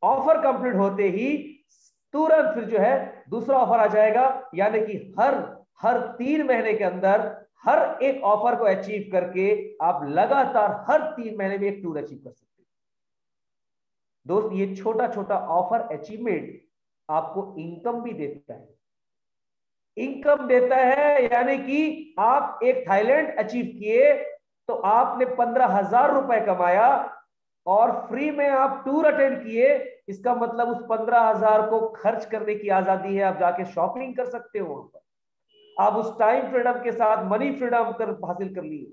ऑफर कंप्लीट होते ही तुरंत फिर जो है दूसरा ऑफर आ जाएगा। यानी कि हर हर 3 महीने के अंदर हर एक ऑफर को अचीव करके आप लगातार हर 3 महीने में एक टूर अचीव कर सकते हैं। दोस्त, ये छोटा छोटा ऑफर अचीवमेंट आपको इनकम भी देता है, इनकम देता है। यानी कि आप एक थाईलैंड अचीव किए तो आपने 15,000 रुपए कमाया, और फ्री में आप टूर अटेंड किए, इसका मतलब उस 15,000 को खर्च करने की आजादी है, आप जाके शॉपिंग कर सकते हो वहां पर। आप उस टाइम फ्रीडम के साथ मनी फ्रीडम हासिल कर लिए।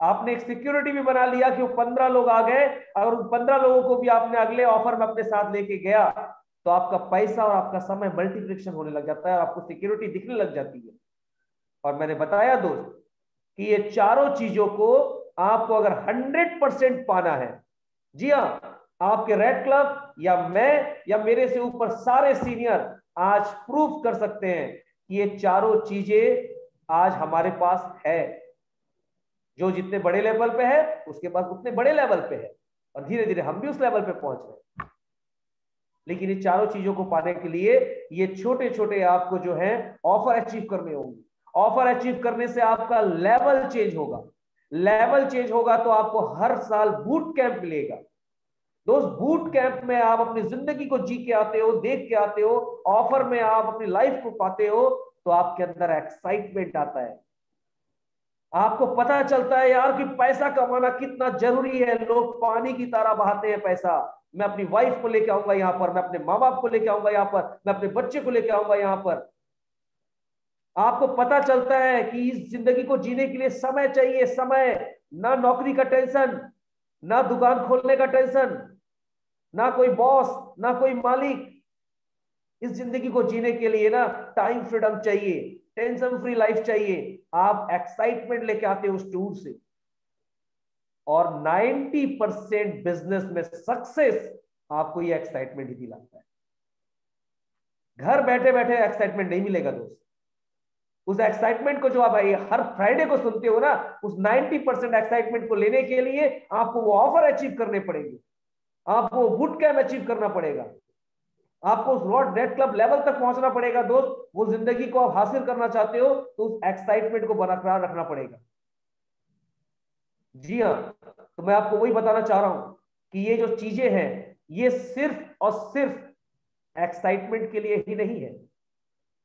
आपने एक सिक्योरिटी भी बना लिया कि वो 15 लोग आ गए, अगर उन 15 लोगों को भी आपने अगले ऑफर में अपने साथ लेके गया, तो आपका पैसा और आपका समय मल्टीप्लिकेशन होने लग जाता है, और आपको सिक्योरिटी दिखने लग जाती है। और मैंने बताया दोस्त कि ये चारों चीजों को आपको अगर 100% पाना है, जी हाँ, आपके रेड क्लब या मैं या मेरे से ऊपर सारे सीनियर आज प्रूफ कर सकते हैं कि ये चारों चीजें आज हमारे पास है। जो जितने बड़े लेवल पे है उसके पास उतने बड़े लेवल पे है, और धीरे धीरे हम भी उस लेवल पे पहुंच रहे हैं। लेकिन ये चारों चीजों को पाने के लिए ये छोटे छोटे आपको जो है ऑफर अचीव करने होंगे। ऑफर अचीव करने से आपका लेवल चेंज होगा, लेवल चेंज होगा तो आपको हर साल बूट कैंप मिलेगा। दोस्त, बूट कैंप में आप अपनी जिंदगी को जी के आते हो, देख के आते हो, ऑफर में आप अपनी लाइफ को पाते हो, तो आपके अंदर एक्साइटमेंट आता है, आपको पता चलता है यार कि पैसा कमाना कितना जरूरी है। लोग पानी की तरह बहाते हैं पैसा। मैं अपनी वाइफ को लेके आऊंगा यहाँ पर, मैं अपने माँ बाप को लेके आऊंगा यहाँ पर, मैं अपने बच्चे को लेके आऊंगा यहाँ पर। आपको पता चलता है कि इस जिंदगी को जीने के लिए समय चाहिए, समय। ना नौकरी का टेंशन, ना दुकान खोलने का टेंशन, ना कोई बॉस, ना कोई मालिक। इस जिंदगी को जीने के लिए ना टाइम फ्रीडम चाहिए, टेंशन फ्री लाइफ चाहिए। आप एक्साइटमेंट लेके आते हो उस टूर से, और 90% बिजनेस में सक्सेस आपको ये एक्साइटमेंट ही दिलाता है। घर बैठे बैठे एक्साइटमेंट नहीं मिलेगा दोस्त। उस एक्साइटमेंट को जो आप हर फ्राइडे को सुनते हो ना, उस 90% एक्साइटमेंट को लेने के लिए आपको वो ऑफर अचीव करने पड़ेंगे, आपको बूट कैंप अचीव करना पड़ेगा, आपको उस रॉड रेड क्लब लेवल तक पहुंचना पड़ेगा। दोस्त, वो जिंदगी को आप हासिल करना चाहते हो तो उस एक्साइटमेंट को बरकरार रखना पड़ेगा। जी हाँ, तो मैं आपको वही बताना चाह रहा हूं कि ये जो चीजें हैं ये सिर्फ और सिर्फ एक्साइटमेंट के लिए ही नहीं है,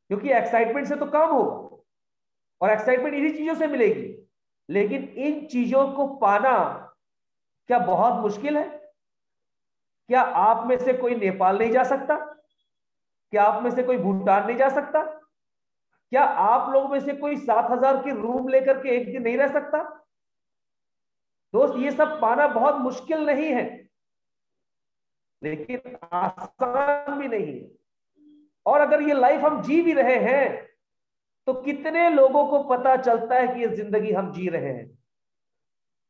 क्योंकि एक्साइटमेंट से तो काम होगा और एक्साइटमेंट इन्हीं चीजों से मिलेगी। लेकिन इन चीजों को पाना क्या बहुत मुश्किल है? क्या आप में से कोई नेपाल नहीं जा सकता? क्या आप में से कोई भूटान नहीं जा सकता? क्या आप लोगों में से कोई 7,000 की रूम लेकर के एक दिन नहीं रह सकता? दोस्त, ये सब पाना बहुत मुश्किल नहीं है। लेकिन आसान भी नहीं है। और अगर ये लाइफ हम जी भी रहे हैं तो कितने लोगों को पता चलता है कि ये जिंदगी हम जी रहे हैं।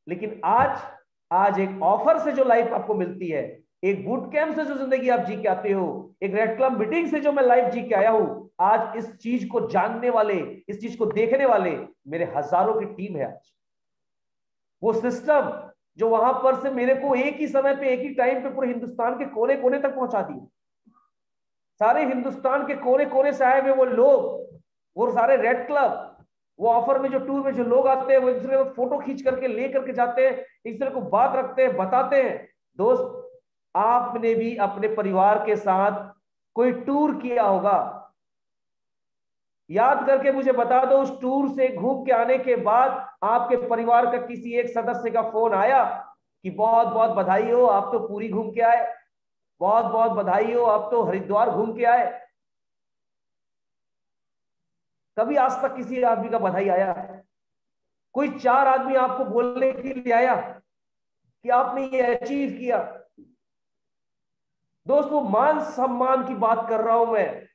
लेकिन आज एक ऑफर से जो लाइफ आपको मिलती है, एक बूट कैंप से जो जिंदगी आप जी के आते हो, एक रेड क्लब मीटिंग से जो मैं लाइफ जी के आया हूं, आज इस चीज को जानने वाले, इस चीज को देखने वाले मेरे हजारों की टीम है। आज वो सिस्टम जो वहां पर से मेरे को एक ही समय पे, एक ही टाइम पे पूरे हिंदुस्तान के कोने कोने तक पहुंचा दिए। सारे हिंदुस्तान के कोने कोने से आए हुए वो लोग, वो सारे रेड क्लब, वो ऑफर में जो टूर में जो लोग आते हैं, वो एक दूसरे को फोटो खींच करके ले करके जाते हैं, एक दूसरे को बात रखते हैं, बताते हैं। दोस्त, आपने भी अपने परिवार के साथ कोई टूर किया होगा, याद करके मुझे बता दो, उस टूर से घूम के आने के बाद आपके परिवार का किसी एक सदस्य का फोन आया कि बहुत बहुत बधाई हो, आप तो पूरी घूम के आए, बहुत बहुत बधाई हो, आप तो हरिद्वार घूम के आए। कभी आज तक किसी आदमी का बधाई आया? कोई चार आदमी आपको बोलने के लिए आया कि आपने ये अचीव किया? दोस्तों, मान सम्मान की बात कर रहा हूं मैं,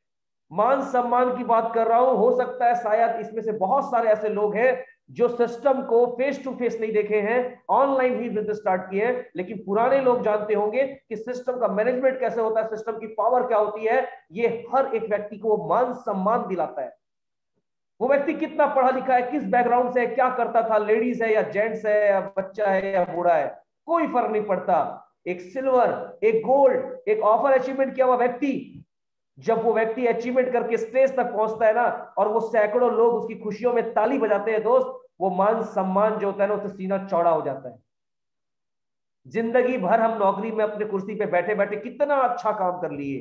मान सम्मान की बात कर रहा हूं। हो सकता है शायद इसमें से बहुत सारे ऐसे लोग हैं जो सिस्टम को फेस टू फेस नहीं देखे हैं, ऑनलाइन ही बिजनेस स्टार्ट किए हैं, लेकिन पुराने लोग जानते होंगे कि सिस्टम का मैनेजमेंट कैसे होता है, सिस्टम की पावर क्या होती है। ये हर एक व्यक्ति को मान सम्मान दिलाता है। वो व्यक्ति कितना पढ़ा लिखा है, किस बैकग्राउंड से है, क्या करता था, लेडीज है या जेंट्स है या बच्चा है या बूढ़ा है, कोई फर्क नहीं पड़ता। एक सिल्वर, एक गोल्ड, एक ऑफर अचीवमेंट किया हुआ व्यक्ति, जब वो व्यक्ति अचीवमेंट करके स्टेज तक पहुंचता है ना, और वो सैकड़ों लोग उसकी खुशियों में ताली बजाते हैं, दोस्त, वो मान सम्मान जो होता है ना, उससे सीना चौड़ा हो जाता है। जिंदगी भर हम नौकरी में अपने कुर्सी पे बैठे बैठे कितना अच्छा काम कर लिए,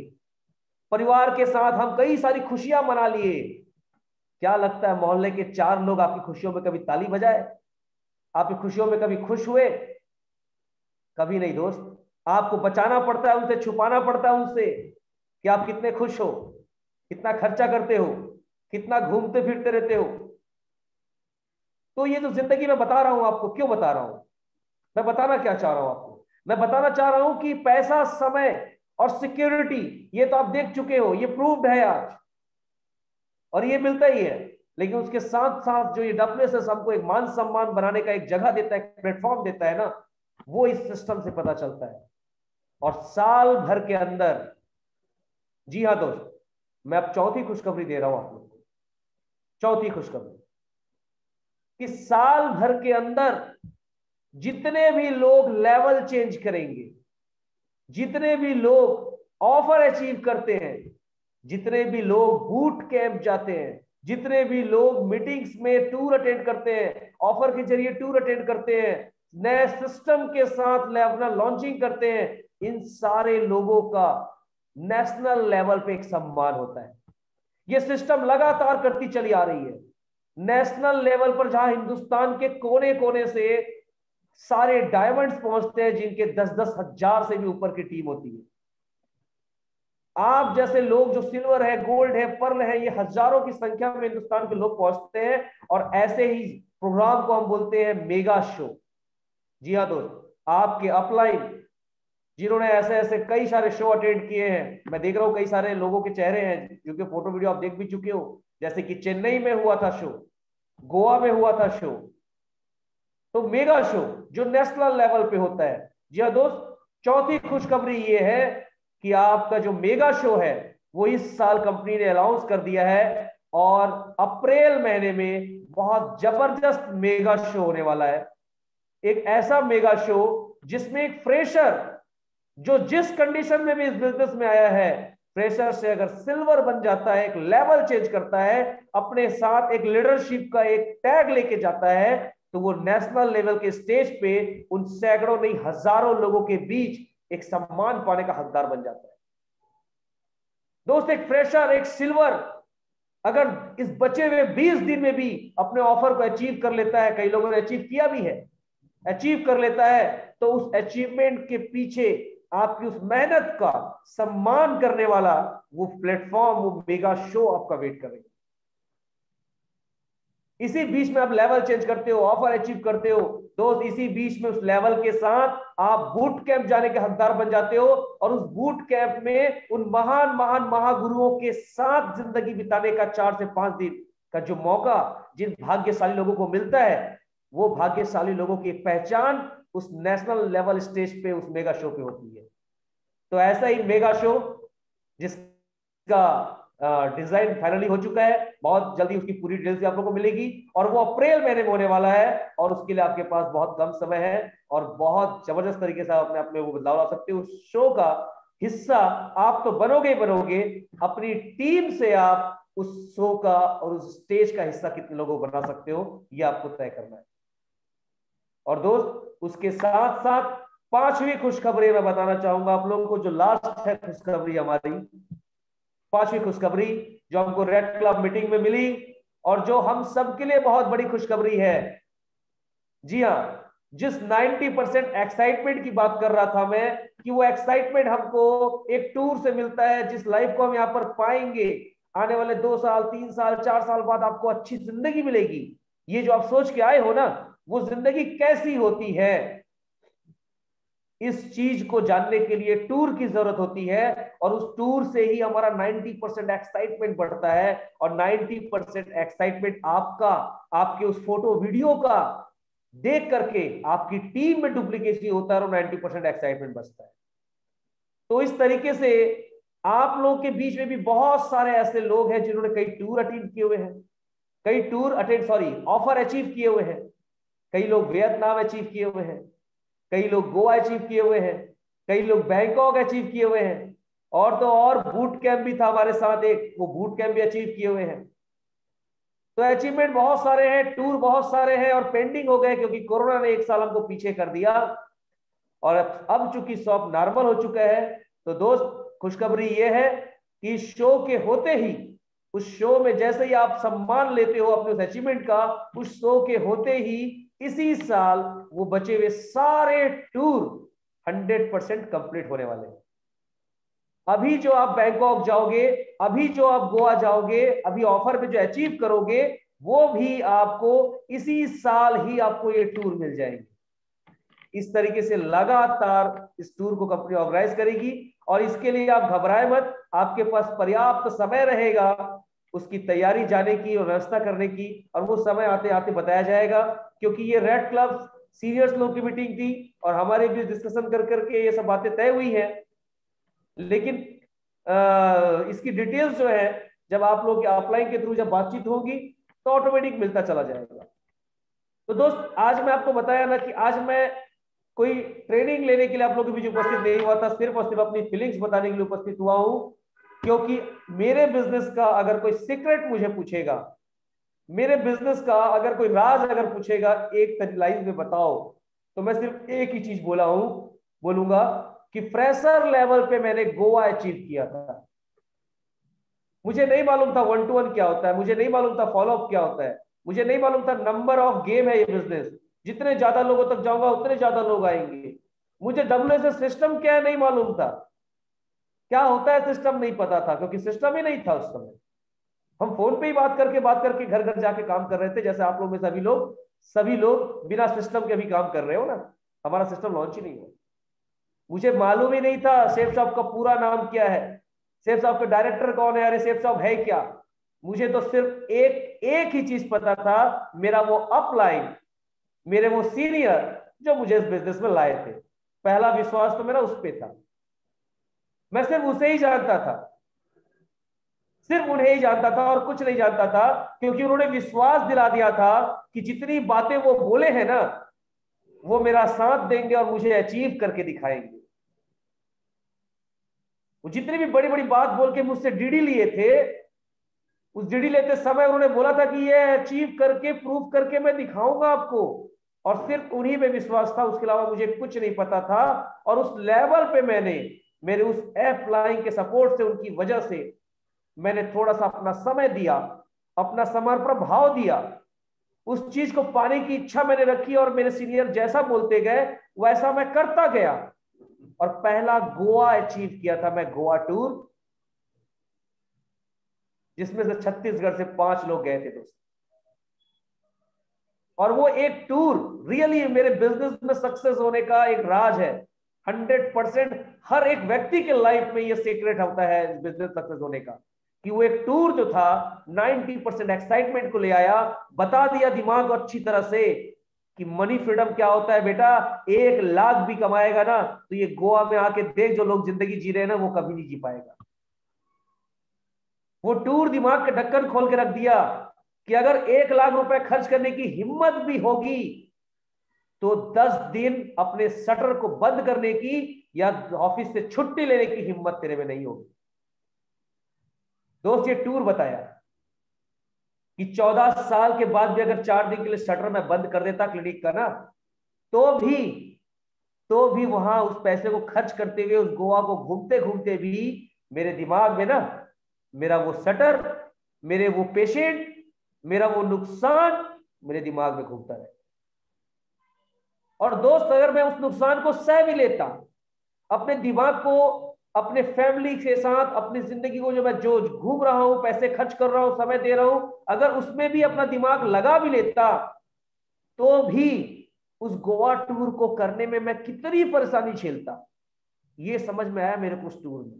परिवार के साथ हम कई सारी खुशियां मना लिए। क्या लगता है मोहल्ले के चार लोग आपकी खुशियों में कभी ताली बजाए? आपकी खुशियों में कभी खुश हुए? कभी नहीं दोस्त। आपको बचाना पड़ता है उनसे, छुपाना पड़ता है उनसे कि आप कितने खुश हो, कितना खर्चा करते हो, कितना घूमते फिरते रहते हो। तो ये जो जिंदगी मैं बता रहा हूं आपको, क्यों बता रहा हूं, मैं बताना क्या चाह रहा हूं आपको? मैं बताना चाह रहा हूं कि पैसा, समय और सिक्योरिटी, ये तो आप देख चुके हो, ये प्रूव्ड है आज, और ये मिलता ही है। लेकिन उसके साथ साथ जो ये डब्ल्यूएसएस हमको एक मान सम्मान बनाने का एक जगह देता है, एक प्लेटफॉर्म देता है ना, वो इस सिस्टम से पता चलता है। और साल भर के अंदर, जी हाँ दोस्त, मैं अब चौथी खुशखबरी दे रहा हूं आप लोग को, चौथी खुशखबरी, कि साल भर के अंदर जितने भी लोग लेवल चेंज करेंगे, जितने भी लोग ऑफर अचीव करते हैं, जितने भी लोग बूट कैंप जाते हैं, जितने भी लोग मीटिंग्स में टूर अटेंड करते हैं, ऑफर के जरिए टूर अटेंड करते हैं, नए सिस्टम के साथ अपना लॉन्चिंग करते हैं, इन सारे लोगों का नेशनल लेवल पे एक सम्मान होता है। ये सिस्टम लगातार करती चली आ रही है। नेशनल लेवल पर जहां हिंदुस्तान के कोने कोने से सारे डायमंड्स पहुंचते हैं, जिनके 10-10 हजार से भी ऊपर की टीम होती है, आप जैसे लोग जो सिल्वर है, गोल्ड है, पर्ल है, ये हजारों की संख्या में हिंदुस्तान के लोग पहुंचते हैं। और ऐसे ही प्रोग्राम को हम बोलते हैं मेगा शो। जी हाँ दोस्त, आपके अपलाइन जिन्होंने ऐसे ऐसे कई सारे शो अटेंड किए हैं, मैं देख रहा हूं कई सारे लोगों के चेहरे हैं क्योंकि फोटो वीडियो आप देख भी चुके हो, जैसे कि चेन्नई में हुआ था शो, गोवा में हुआ था शो। तो मेगा शो जो नेशनल लेवल पे होता है। जी हाँ दोस्त, चौथी खुशखबरी ये है कि आपका जो मेगा शो है वो इस साल कंपनी ने अनाउंस कर दिया है, और अप्रैल महीने में बहुत जबरदस्त मेगा शो होने वाला है। एक ऐसा मेगा शो जिसमें एक फ्रेशर जो जिस कंडीशन में भी इस बिजनेस में आया है, फ्रेशर से अगर सिल्वर बन जाता है, एक लेवल चेंज करता है, अपने साथ एक लीडरशिप का एक टैग लेके जाता है, तो वो नेशनल लेवल के स्टेज पे उन सैकड़ों नहीं हजारों लोगों के बीच एक सम्मान पाने का हकदार बन जाता है। दोस्त, एक फ्रेशर, एक सिल्वर अगर इस बचे हुए 20 दिन में भी अपने ऑफर को अचीव कर लेता है, कई लोगों ने अचीव किया भी है, अचीव कर लेता है, तो उस अचीवमेंट के पीछे आपकी उस मेहनत का सम्मान करने वाला वो प्लेटफॉर्म, वो मेगा शो आपका वेट करेगा। इसी बीच में आप लेवल चेंज करते हो, ऑफर अचीव करते हो दोस्त, इसी बीच में उस लेवल के साथ आप बूट कैंप जाने के हकदार बन जाते हो, और उस बूट कैंप में उन महान महान महागुरुओं के साथ जिंदगी बिताने का 4 से 5 दिन का जो मौका जिन भाग्यशाली लोगों को मिलता है, वो भाग्यशाली लोगों की एक पहचान उस नेशनल लेवल स्टेज पे, उस मेगा शो पे होती है। तो ऐसा ही मेगा शो जिसका डिजाइन फाइनली हो चुका है, बहुत जल्दी उसकी पूरी डिटेल्स आप लोगों को मिलेगी, और वो अप्रैल महीने में होने वाला है, और उसके लिए आपके पास बहुत कम समय है और बहुत जबरदस्त तरीके से आप अपने वो बदलाव ला सकते हो। उस शो का हिस्सा आप तो बनोगे ही बनोगे, अपनी टीम से आप उस शो का और उस स्टेज का हिस्सा कितने लोगों को बना सकते हो, ये आपको तय करना है। और दोस्त उसके साथ साथ 5वीं खुशखबरी मैं बताना चाहूंगा आप लोगों को, जो लास्ट है खुशखबरी हमारी, 5वीं खुशखबरी जो हमको रेड क्लब मीटिंग में मिली, और जो हम सबके लिए बहुत बड़ी खुशखबरी है। जी हाँ, जिस 90% एक्साइटमेंट की बात कर रहा था मैं, कि वो एक्साइटमेंट हमको एक टूर से मिलता है, जिस लाइफ को हम यहाँ पर पाएंगे, आने वाले 2 साल 3 साल 4 साल बाद आपको अच्छी जिंदगी मिलेगी। ये जो आप सोच के आए हो ना, वो जिंदगी कैसी होती है, इस चीज को जानने के लिए टूर की जरूरत होती है, और उस टूर से ही हमारा 90% एक्साइटमेंट बढ़ता है, और 90% एक्साइटमेंट आपका, आपके उस फोटो वीडियो का देख करके आपकी टीम में डुप्लीकेसी होता है, और 90% एक्साइटमेंट बचता है। तो इस तरीके से आप लोगों के बीच में भी बहुत सारे ऐसे लोग हैं जिन्होंने कई टूर अटेंड किए हुए हैं, ऑफर अचीव किए हुए हैं, कई लोग वियतनाम अचीव किए हुए हैं, कई लोग गोवा अचीव किए हुए हैं, कई लोग बैंकॉक अचीव किए हुए हैं, और तो और बूट कैंप भी था हमारे साथ एक, वो बूट कैंप भी अचीव किए हुए हैं। तो अचीवमेंट बहुत सारे हैं, टूर बहुत सारे हैं, और पेंडिंग हो गए क्योंकि कोरोना ने 1 साल हमको पीछे कर दिया, और अब चूंकि सब नॉर्मल हो चुका है। तो दोस्त खुशखबरी ये है कि शो के होते ही, उस शो में जैसे ही आप सम्मान लेते हो अपने उस अचीवमेंट का, उस शो के होते ही इसी साल वो बचे हुए सारे टूर 100% कंप्लीट होने वाले हैं। अभी जो आप बैंकॉक जाओगे, अभी जो आप गोवा जाओगे, अभी ऑफर पे जो अचीव करोगे, वो भी आपको इसी साल ही आपको ये टूर मिल जाएंगे। इस तरीके से लगातार इस टूर को कंपनी ऑर्गेनाइज करेगी, और इसके लिए आप घबराए मत, आपके पास पर्याप्त समय रहेगा उसकी तैयारी जाने की और व्यवस्था करने की, और वो समय आते आते बताया जाएगा। क्योंकि ये रेड क्लब सीनियर्स लोगों की मीटिंग थी, और हमारे बीच डिस्कशन कर करके ये सब बातें तय हुई है, लेकिन इसकी डिटेल्स जो है जब आप लोग के अपलाइन के थ्रू जब बातचीत होगी तो ऑटोमेटिक मिलता चला जाएगा। तो दोस्त आज मैं आपको बताया ना कि आज मैं कोई ट्रेनिंग लेने के लिए आप लोगों के बीच उपस्थित नहीं हुआ था, सिर्फ और सिर्फ अपनी फीलिंग्स बताने के लिए उपस्थित हुआ हूं। क्योंकि मेरे बिजनेस का अगर कोई सीक्रेट मुझे पूछेगा, मेरे बिजनेस का अगर कोई राज अगर पूछेगा एक लाइन में बताओ, तो मैं सिर्फ एक ही चीज बोलूंगा कि फ्रेशर लेवल पे मैंने गोवा अचीव किया था। मुझे नहीं मालूम था 1-to-1 क्या होता है, मुझे नहीं मालूम था फॉलोअप क्या होता है, मुझे नहीं मालूम था नंबर ऑफ गेम है ये बिजनेस, जितने ज्यादा लोगों तक जाऊंगा उतने ज्यादा लोग आएंगे। मुझे WSS सिस्टम क्या है नहीं मालूम था, क्या होता है सिस्टम नहीं पता था, क्योंकि सिस्टम ही नहीं था उस समय। हम फोन पे ही बात करके घर घर जाके काम कर रहे थे, जैसे आप लोग में सभी लोग बिना सिस्टम के भी काम कर रहे हो ना। हमारा सिस्टम लॉन्च ही नहीं हुआ। मुझे मालूम ही नहीं था सेफ शॉप का पूरा नाम क्या है, सेफ शॉप के डायरेक्टर कौन है, अरे सेफ शॉप है क्या। मुझे तो सिर्फ एक ही चीज पता था, मेरा वो अपलाइन, मेरे वो सीनियर जो मुझे इस बिजनेस में लाए थे, पहला विश्वास तो मेरा उस पे था। मैं सिर्फ उसे ही जानता था, सिर्फ उन्हें ही जानता था और कुछ नहीं जानता था, क्योंकि उन्होंने विश्वास दिला दिया था कि जितनी बातें वो बोले हैं ना, वो मेरा साथ देंगे और मुझे अचीव करके दिखाएंगे। वो जितनी भी बड़ी बड़ी बात बोल के मुझसे डीडी लिए थे, उस डीडी लेते समय उन्होंने बोला था कि ये अचीव करके प्रूफ करके मैं दिखाऊंगा आपको, और सिर्फ उन्हीं में विश्वास था, उसके अलावा मुझे कुछ नहीं पता था। और उस लेवल पे मेरे उस अपलाइन के सपोर्ट से, उनकी वजह से मैंने थोड़ा सा अपना समय दिया, अपना समर्पण भाव दिया, उस चीज को पाने की इच्छा मैंने रखी, और मेरे सीनियर जैसा बोलते गए वैसा मैं करता गया, और पहला गोवा अचीव किया था मैं, गोवा टूर, जिसमें से छत्तीसगढ़ से 5 लोग गए थे दोस्त। और वो एक टूर रियली मेरे बिजनेस में सक्सेस होने का एक राज है। 100% हर एक व्यक्ति के लाइफ में ये सीक्रेट होता है बिजनेस सक्सेस होने का, कि वो एक टूर जो था 90% एक्साइटमेंट को ले आया, बता दिया दिमाग को अच्छी तरह से कि मनी फ्रीडम क्या होता है बेटा। 1 लाख भी कमाएगा ना तो ये गोवा में आके देख, जो लोग जिंदगी जी रहे हैं ना वो कभी नहीं जी पाएगा। वो टूर दिमाग के ढक्कन खोल के रख दिया कि अगर 1 लाख रुपए खर्च करने की हिम्मत भी होगी तो 10 दिन अपने शटर को बंद करने की या ऑफिस से छुट्टी लेने की हिम्मत तेरे में नहीं होगी। दोस्त ये टूर बताया कि 14 साल के बाद भी अगर 4 दिन के लिए शटर में बंद कर देता क्लिनिक का ना, तो भी वहां उस पैसे को खर्च करते हुए, उस गोवा को घूमते घूमते भी मेरे दिमाग में ना मेरा वो शटर, मेरे वो पेशेंट, मेरा वो नुकसान मेरे दिमाग में घूमता रहे। और दोस्त अगर मैं उस नुकसान को सह भी लेता, अपने दिमाग को, अपने फैमिली के साथ, अपनी जिंदगी को जो घूम रहा हूं, पैसे खर्च कर रहा हूं, समय दे रहा हूं, अगर उसमें भी अपना दिमाग लगा भी लेता, तो भी उस गोवा टूर को करने में मैं कितनी परेशानी झेलता। ये समझ में आया मेरे को उस टूर में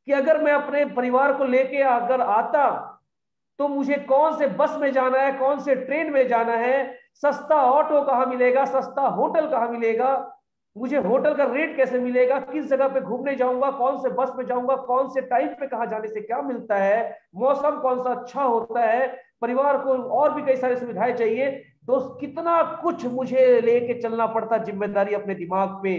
कि अगर मैं अपने परिवार को लेके अगर आता तो मुझे कौन से बस में जाना है, कौन से ट्रेन में जाना है, सस्ता ऑटो कहां मिलेगा, सस्ता होटल कहां मिलेगा, मुझे होटल का रेट कैसे मिलेगा, किस जगह पे घूमने जाऊंगा, कौन से बस में जाऊंगा, कौन से टाइम पे कहां जाने से क्या मिलता है, मौसम कौन सा अच्छा होता है, परिवार को और भी कई सारी सुविधाएं चाहिए। दोस्त कितना कुछ मुझे लेके चलना पड़ता, जिम्मेदारी अपने दिमाग पे।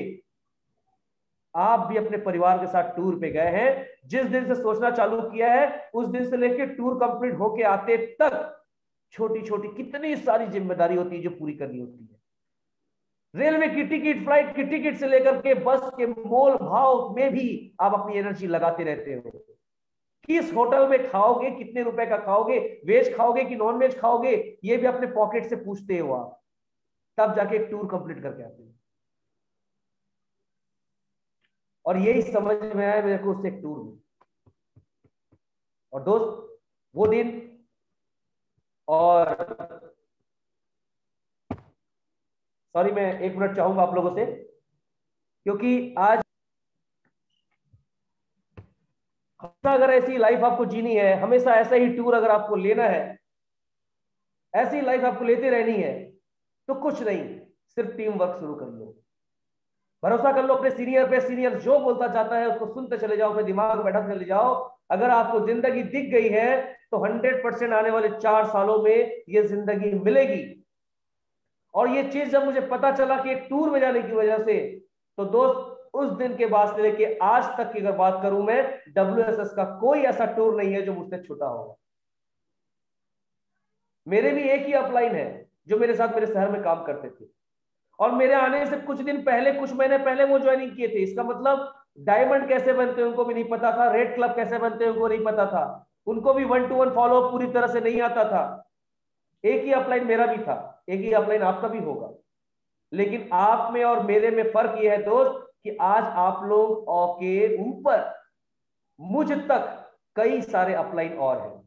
आप भी अपने परिवार के साथ टूर पे गए हैं, जिस दिन से सोचना चालू किया है उस दिन से लेके टूर कंप्लीट होके आते तक छोटी छोटी कितनी सारी जिम्मेदारी होती है जो पूरी करनी होती है। रेलवे की टिकट, फ्लाइट की टिकट से लेकर के बस के मोल भाव में भी आप अपनी एनर्जी लगाते रहते हो। किस होटल में खाओगे, कितने रुपए का खाओगे, वेज खाओगे कि नॉन वेज खाओगे, ये भी अपने पॉकेट से पूछते हो आप, तब जाके एक टूर कंप्लीट करके आते हो। और यही समझ में आया मेरे को उससे एक टूर में। और दोस्त वो दिन, और सॉरी मैं 1 मिनट चाहूंगा आप लोगों से, क्योंकि आज अगर ऐसी लाइफ आपको जीनी है, हमेशा ऐसा ही टूर अगर आपको लेना है, ऐसी लाइफ आपको लेते रहनी है, तो कुछ नहीं, सिर्फ टीम वर्क शुरू कर लो। भरोसा कर लो अपने सीनियर पे, सीनियर जो बोलता जाता है उसको सुनते चले जाओ, अपने दिमाग में बैठा चले जाओ। अगर आपको जिंदगी दिख गई है तो 100% आने वाले 4 सालों में ये जिंदगी मिलेगी। और ये चीज जब मुझे पता चला कि एक टूर में जाने की वजह से, तो दोस्त उस दिन के बाद से लेके आज तक की अगर बात करूं मैं, WSS का कोई ऐसा टूर नहीं है जो मुझसे छूटा होगा। मेरे भी एक ही अपलाइन है जो मेरे साथ मेरे शहर में काम करते थे, और मेरे आने से कुछ दिन पहले, कुछ महीने पहले वो ज्वाइनिंग किए थे। इसका मतलब डायमंड कैसे बनते हैं उनको भी नहीं पता था, रेड क्लब कैसे बनते हैं उनको नहीं पता था, उनको भी 1-to-1 फॉलो पूरी तरह से नहीं आता था। एक ही अपलाइन मेरा भी था, एक ही अपलाइन आपका भी होगा, लेकिन आप में और मेरे में फर्क यह है दोस्त कि आज आप लोग के ऊपर मुझ तक कई सारे अपलाइन और हैं।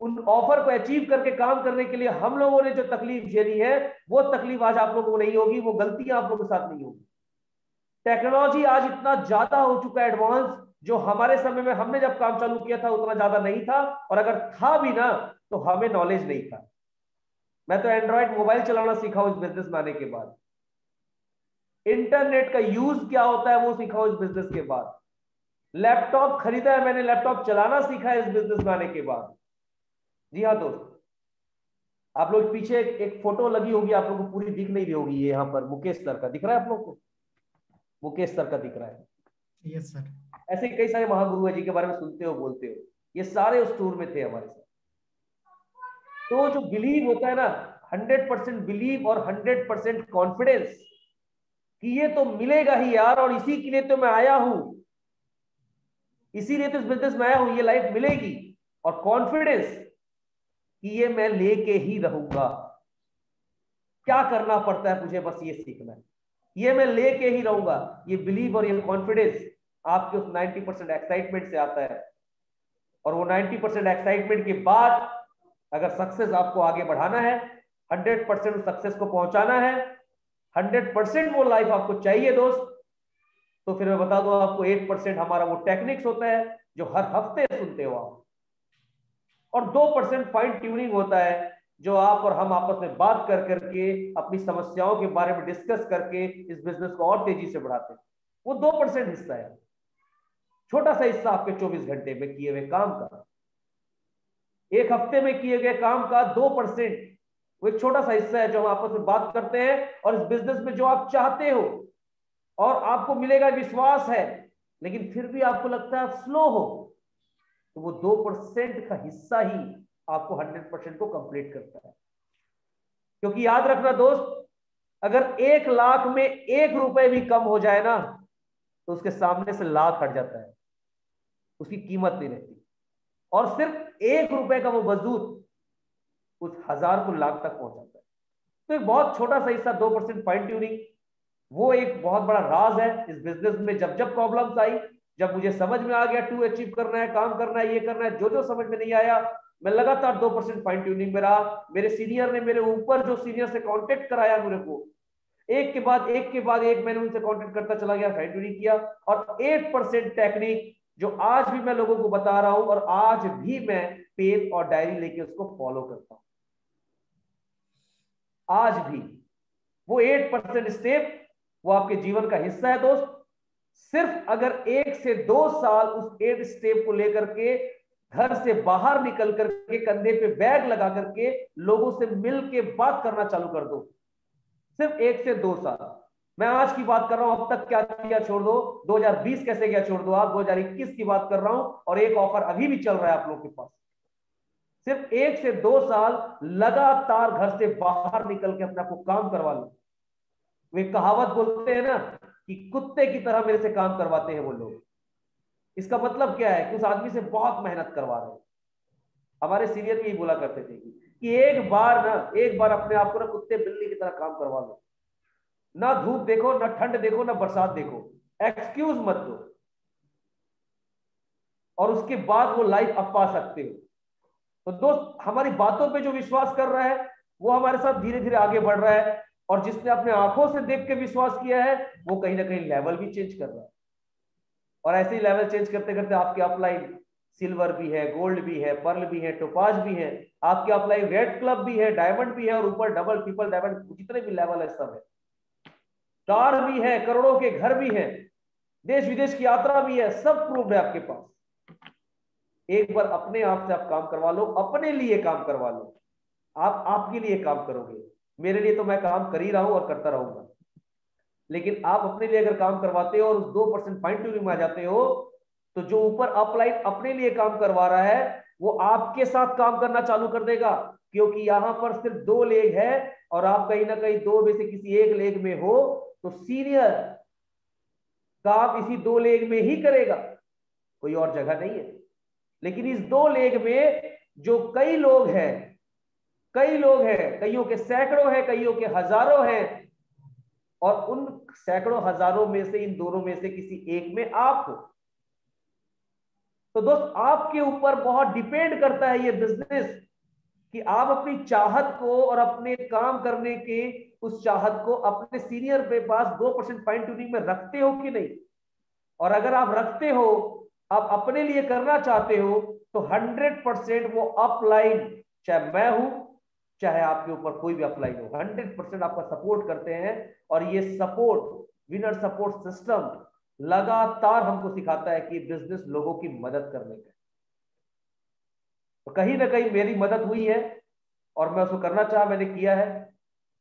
उन ऑफर को अचीव करके काम करने के लिए हम लोगों ने जो तकलीफ झेली है, वो तकलीफ आज आप लोगों को नहीं होगी, वो गलतियां आप लोगों के साथ नहीं होगी। टेक्नोलॉजी आज इतना ज्यादा हो चुका है एडवांस, जो हमारे समय में हमने जब काम चालू किया था उतना ज्यादा नहीं था, और अगर था भी ना तो हमें नॉलेज नहीं था। मैं तो एंड्रॉइड मोबाइल चलाना सीखा हूं इस बिजनेस में आने के बाद, इंटरनेट का यूज क्या होता है वो सीखा हूं इस बिजनेस के बाद, लैपटॉप खरीदा है मैंने, लैपटॉप चलाना सीखा है इस बिजनेस में आने के बाद। जी हाँ दोस्त, आप लोग पीछे एक फोटो लगी होगी, आप लोगों को पूरी दिख नहीं रही होगी, ये यहाँ पर मुकेश सर का दिख रहा है आप लोग को, मुकेश सर का दिख रहा है। Yes sir. ऐसे कई सारे महागुरु है जिनके बारे में सुनते हो, बोलते हो, ये सारे उस टूर में थे हमारे साथ। तो जो बिलीव होता है ना, 100% बिलीव और 100% कॉन्फिडेंस कि ये तो मिलेगा ही यार, और इसी के लिए तो मैं आया हूं, इसीलिए तो इस बिजनेस में आया हूं, ये लाइफ मिलेगी, और कॉन्फिडेंस कि ये मैं लेके ही रहूंगा। क्या करना पड़ता है मुझे, बस ये सीखना है, ये मैं लेके ही रहूंगा। ये बिलीव और ये कॉन्फिडेंस आपके उस 90% एक्साइटमेंट से आता है, और वो 90% एक्साइटमेंट के बाद अगर सक्सेस आपको आगे बढ़ाना है, 100% सक्सेस को पहुंचाना है, 100% वो लाइफ आपको चाहिए दोस्त, तो फिर मैं बता दूं आपको 8% हमारा वो टेक्निक्स होता है जो हर हफ्ते सुनते हो आप, और 2% फाइन ट्यूनिंग होता है जो आप और हम आपस में बात कर करके अपनी समस्याओं के बारे में डिस्कस करके इस बिजनेस को और तेजी से बढ़ाते हैं। वो 2% हिस्सा है, छोटा सा हिस्सा आपके 24 घंटे में किए हुए काम का, एक हफ्ते में किए गए काम का 2%, वो एक छोटा सा हिस्सा है जो हम आपस में बात करते हैं। और इस बिजनेस में जो आप चाहते हो और आपको मिलेगा, विश्वास है, लेकिन फिर भी आपको लगता है आप स्लो हो, तो वो 2% का हिस्सा ही आपको 100% को कंप्लीट करता है। क्योंकि याद रखना दोस्त, अगर 1 लाख में 1 रुपए भी कम हो जाए ना, तो उसके सामने से लाख हट जाता है, उसकी कीमत नहीं रहती। और सिर्फ 1 रुपए का वो वजूद उस 1000 को लाख तक पहुंचाता है। तो एक बहुत छोटा सा हिस्सा 2% फाइन ट्यूनिंग, वो एक बहुत बड़ा राज है इस बिजनेस में। जब जब प्रॉब्लम्स आई, जब मुझे समझ में आ गया टू अचीव करना है, काम करना है, ये करना है, जो जो समझ में नहीं आया, मैं लगातार 2% फाइन ट्यूनिंग में रहा। मेरे सीनियर ने मेरे ऊपर जो सीनियर से कांटेक्ट कराया मेरे को, एक के बाद एक के बाद एक मैंने उनसे कांटेक्ट करता चला गया, फाइन ट्यूनिंग किया, और 8% टेक्निक जो आज भी मैं लोगों को बता रहा हूं और आज भी मैं पेन और डायरी लेके उसको फॉलो करता हूं। आज भी वो 8% स्टेप वो आपके जीवन का हिस्सा है दोस्त। सिर्फ अगर 1 से 2 साल उस 8 स्टेप को लेकर के घर से बाहर निकल करके कंधे पे बैग लगा करके लोगों से मिल के बात करना चालू कर दो, सिर्फ 1 से 2 साल। मैं आज की बात कर रहा हूं, अब तक क्या किया छोड़ दो, 2020 कैसे गया छोड़ दो, आप 2021 की बात कर रहा हूं, और एक ऑफर अभी भी चल रहा है आप लोगों के पास। सिर्फ 1 से 2 साल लगातार घर से बाहर निकल के अपने आप को काम करवा लो। वे कहावत बोलते हैं ना कि कुत्ते की तरह मेरे से काम करवाते हैं वो लोग। इसका मतलब क्या है कि उस आदमी से बहुत मेहनत करवा रहे हैं। हमारे सीनियर भी बोला करते थे कि एक बार अपने आप को ना कुत्ते बिल्ली की तरह काम करवा लो, ना धूप देखो, ना ठंड देखो, ना बरसात देखो, एक्सक्यूज मत दो, और उसके बाद वो लाइफ आप पा सकते हो। तो दोस्त, हमारी बातों पे जो विश्वास कर रहा है वो हमारे साथ धीरे धीरे आगे बढ़ रहा है, और जिसने अपने आंखों से देख के विश्वास किया है वो कहीं ना कहीं लेवल भी चेंज कर रहा है। और ऐसे ही लेवल चेंज करते करते आपके अपलाइन सिल्वर भी है, गोल्ड भी है, पर्ल भी है, टोपाज भी है, आपके अपलाइन रेड क्लब भी है, डायमंड भी है, और ऊपर डबल ट्रिपल डायमंड, जितने भी लेवल है सब है। कार भी है, करोड़ों के घर भी है, देश विदेश की यात्रा भी है, सब प्रूफ है आपके पास। एक बार अपने आप से आप काम करवा लो, अपने लिए काम करवा लो। आप आपके लिए काम करोगे, मेरे लिए तो मैं काम कर ही रहा हूं और करता रहूंगा, लेकिन आप अपने लिए अगर काम करवाते हो और उस 2% फाइन ट्यूनिंग में आ जाते हो, तो जो ऊपर अपलाइन अपने लिए काम करवा रहा है वो आपके साथ काम करना चालू कर देगा। क्योंकि यहां पर सिर्फ 2 लेग है, और आप कहीं ना कहीं 2 में से किसी एक लेग में हो, तो सीनियर काम इसी 2 लेग में ही करेगा, कोई और जगह नहीं है। लेकिन इस 2 लेग में जो कई लोग हैं, कईयों के सैकड़ों हैं, कईयों के हजारों हैं, और उन सैकड़ों हजारों में से इन दोनों में से किसी एक में आप हो। तो दोस्त, आपके ऊपर बहुत डिपेंड करता है ये बिजनेस कि आप अपनी चाहत को और अपने काम करने के उस चाहत को अपने सीनियर के पास 2% फाइन ट्यूनिंग में रखते हो कि नहीं। और अगर आप रखते हो, आप अपने लिए करना चाहते हो, तो 100% वो अपलाइन, चाहे मैं हूं चाहे आपके ऊपर कोई भी अपलाइन हो, 100% आपका सपोर्ट करते हैं। और ये सपोर्ट, विनर सपोर्ट सिस्टम, लगातार हमको सिखाता है कि बिजनेस लोगों की मदद करने का। तो कहीं ना कहीं मेरी मदद हुई है और मैं उसको करना चाहा, मैंने किया है,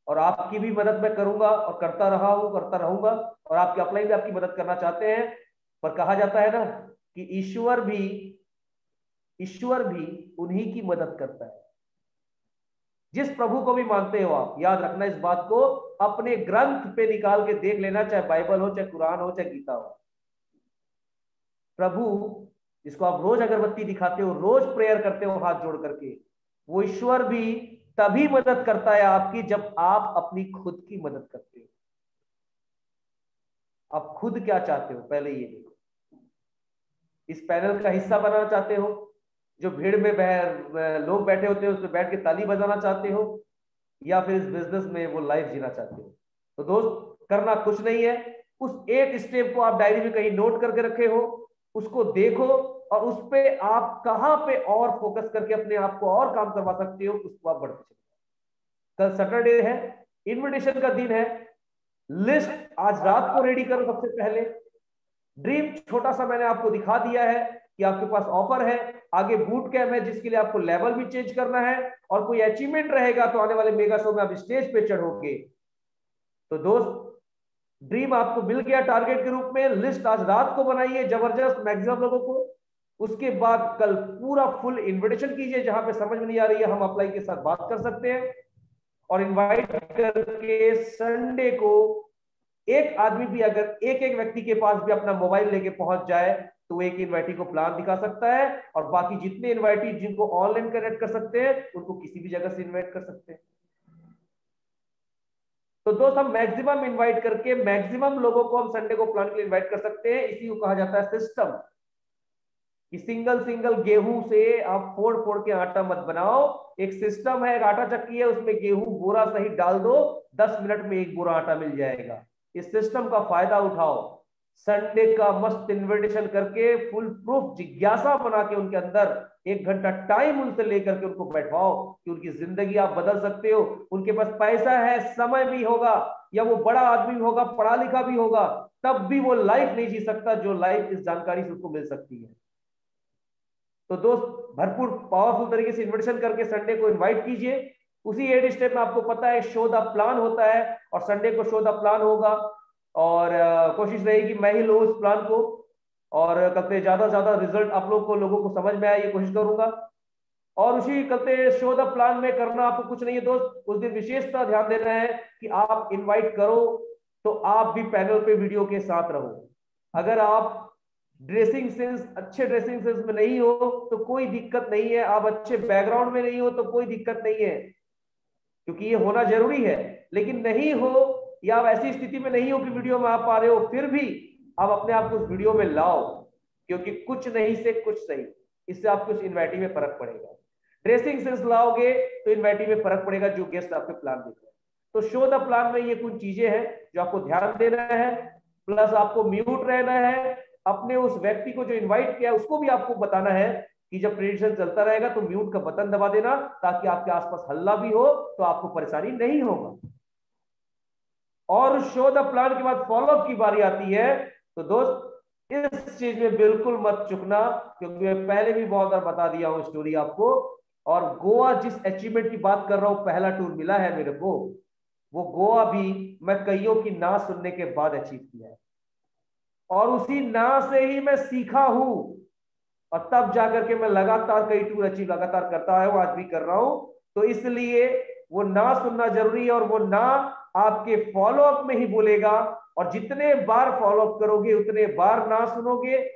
और आपकी भी मदद मैं करूंगा और करता रहा हूं, करता रहूंगा, और आपके अपलाइन भी आपकी मदद करना चाहते हैं। पर कहा जाता है ना कि ईश्वर भी उन्हीं की मदद करता है जिस प्रभु को भी मानते हो आप। याद रखना इस बात को, अपने ग्रंथ पे निकाल के देख लेना, चाहे बाइबल हो, चाहे कुरान हो, चाहे गीता हो। प्रभु जिसको आप रोज अगरबत्ती दिखाते हो, रोज प्रेयर करते हो हाथ जोड़ करके, वो ईश्वर भी तभी मदद करता है आपकी जब आप अपनी खुद की मदद करते हो। आप खुद क्या चाहते हो पहले ये देखो। इस पैनल का हिस्सा बनना चाहते हो, जो भीड़ में लोग बैठे होते हैं उसमें बैठ के ताली बजाना चाहते हो, या फिर इस बिजनेस में वो लाइफ जीना चाहते हो? तो दोस्त करना कुछ नहीं है, उस एक स्टेप को आप डायरी में कहीं नोट करके रखे हो, उसको देखो और उस पे आप कहां पे और फोकस करके अपने आप को और काम करवा सकते हो उसको आप बढ़ते चलो। कल सैटरडे है, इनविटेशन का दिन है, लिस्ट आज रात को रेडी करो। सबसे पहले ड्रीम छोटा सा मैंने आपको दिखा दिया है कि आपके पास ऑफर है, आगे बूट कैंप है जिसके लिए आपको लेवल भी चेंज करना है, और कोई अचीवमेंट रहेगा तो आने वाले मेगा शो में आप स्टेज पे चढ़ोगे। तो दोस्त ड्रीम आपको मिल गया टारगेट के रूप में, लिस्ट आज रात को बनाइए जबरदस्त मैक्सिमम लोगों को। उसके बाद कल पूरा फुल इनविटेशन कीजिए, जहां पे समझ में नहीं आ रही है हम अपलाइन के साथ बात कर सकते हैं, और इनवाइट करके संडे को एक आदमी भी अगर एक एक व्यक्ति के पास भी अपना मोबाइल लेके पहुंच जाए तो एक इनवाइटी को प्लान दिखा सकता है, और बाकी जितने इनवाइटी जिनको ऑनलाइन कनेक्ट कर सकते हैं उनको किसी भी जगह से इनवाइट कर सकते हैं। तो दोस्त हम मैक्सिमम इनवाइट करके मैक्सिमम लोगों को हम संडे को प्लान के लिए इनवाइट कर सकते हैं। इसी को कहा जाता है सिस्टम, कि सिंगल सिंगल गेहूं से आप फोड़ फोड़ के आटा मत बनाओ। एक सिस्टम है, एक आटा चक्की है, उसमें गेहूं बोरा सही डाल दो, 10 मिनट में एक बोरा आटा मिल जाएगा। इस सिस्टम का फायदा उठाओ, संडे का मस्त इन्विटेशन करके फुल प्रूफ जिज्ञासा बना के उनके अंदर 1 घंटा टाइम उनसे लेकर के उनको बैठवाओ कि उनकी जिंदगी आप बदल सकते हो। उनके पास पैसा है, समय भी होगा, या वो बड़ा आदमी भी होगा, पढ़ा लिखा भी होगा, तब भी वो लाइफ नहीं जी सकता जो लाइफ इस जानकारी से उसको मिल सकती है। तो दोस्त भरपूर पावरफुल तरीके से इन्विटेशन करके संडे को इनवाइट कीजिए। उसी 8 स्टेप में आपको पता है शो द प्लान होता है, और संडे को शो द प्लान होगा, और कोशिश रहेगी मैं ही लो उस प्लान को, और करते ज्यादा ज्यादा रिजल्ट आप लोगों को समझ में आए ये कोशिश करूंगा। और उसी करते शो द प्लान में करना आपको कुछ नहीं है दोस्त, उस दिन विशेषता ध्यान देना है कि आप इनवाइट करो तो आप भी पैनल पे वीडियो के साथ रहो। अगर आप ड्रेसिंग सेंस अच्छे ड्रेसिंग सेंस में नहीं हो तो कोई दिक्कत नहीं है, आप अच्छे बैकग्राउंड में नहीं हो तो कोई दिक्कत नहीं है, क्योंकि ये होना जरूरी है। लेकिन नहीं हो, या आप ऐसी स्थिति में नहीं हो कि वीडियो में आप आ रहे हो, फिर भी आप अपने आप को उस वीडियो में लाओ, क्योंकि कुछ नहीं से कुछ सही, इससे आपको उस इन्वाइटी में फर्क पड़ेगा। ड्रेसिंग सेंस लाओगे तो इन्वाइटी में फर्क पड़ेगा जो गेस्ट आपके प्लान देख रहे हैं। तो शो द प्लान में ये कुछ चीजें हैं जो आपको ध्यान देना है, प्लस आपको म्यूट रहना है। अपने उस व्यक्ति को जो इन्वाइट किया उसको भी आपको बताना है कि जब प्रेडिक्शन चलता रहेगा तो म्यूट का बटन दबा देना, ताकि आपके आसपास हल्ला भी हो तो आपको परेशानी नहीं होगा। और शो द प्लान के बाद फॉलोअप की बारी आती है। तो दोस्त इस चीज में बिल्कुल मत चुकना, क्योंकि मैं पहले भी बहुत बार बता दिया हूं स्टोरी आपको। और गोवा जिस अचीवमेंट की बात कर रहा हूं, पहला टूर मिला है मेरे को, वो गोवा भी मैं कईयों की ना सुनने के बाद अचीव किया है, और उसी ना से ही मैं सीखा हूं, और तब जाकर के मैं लगातार कई टूर अचीव लगातार करता है, आज भी कर रहा हूं। तो इसलिए वो ना सुनना जरूरी है, और वो ना आपके फॉलोअप में ही बोलेगा, और जितने बार फॉलोअप करोगे उतने बार ना सुनोगे,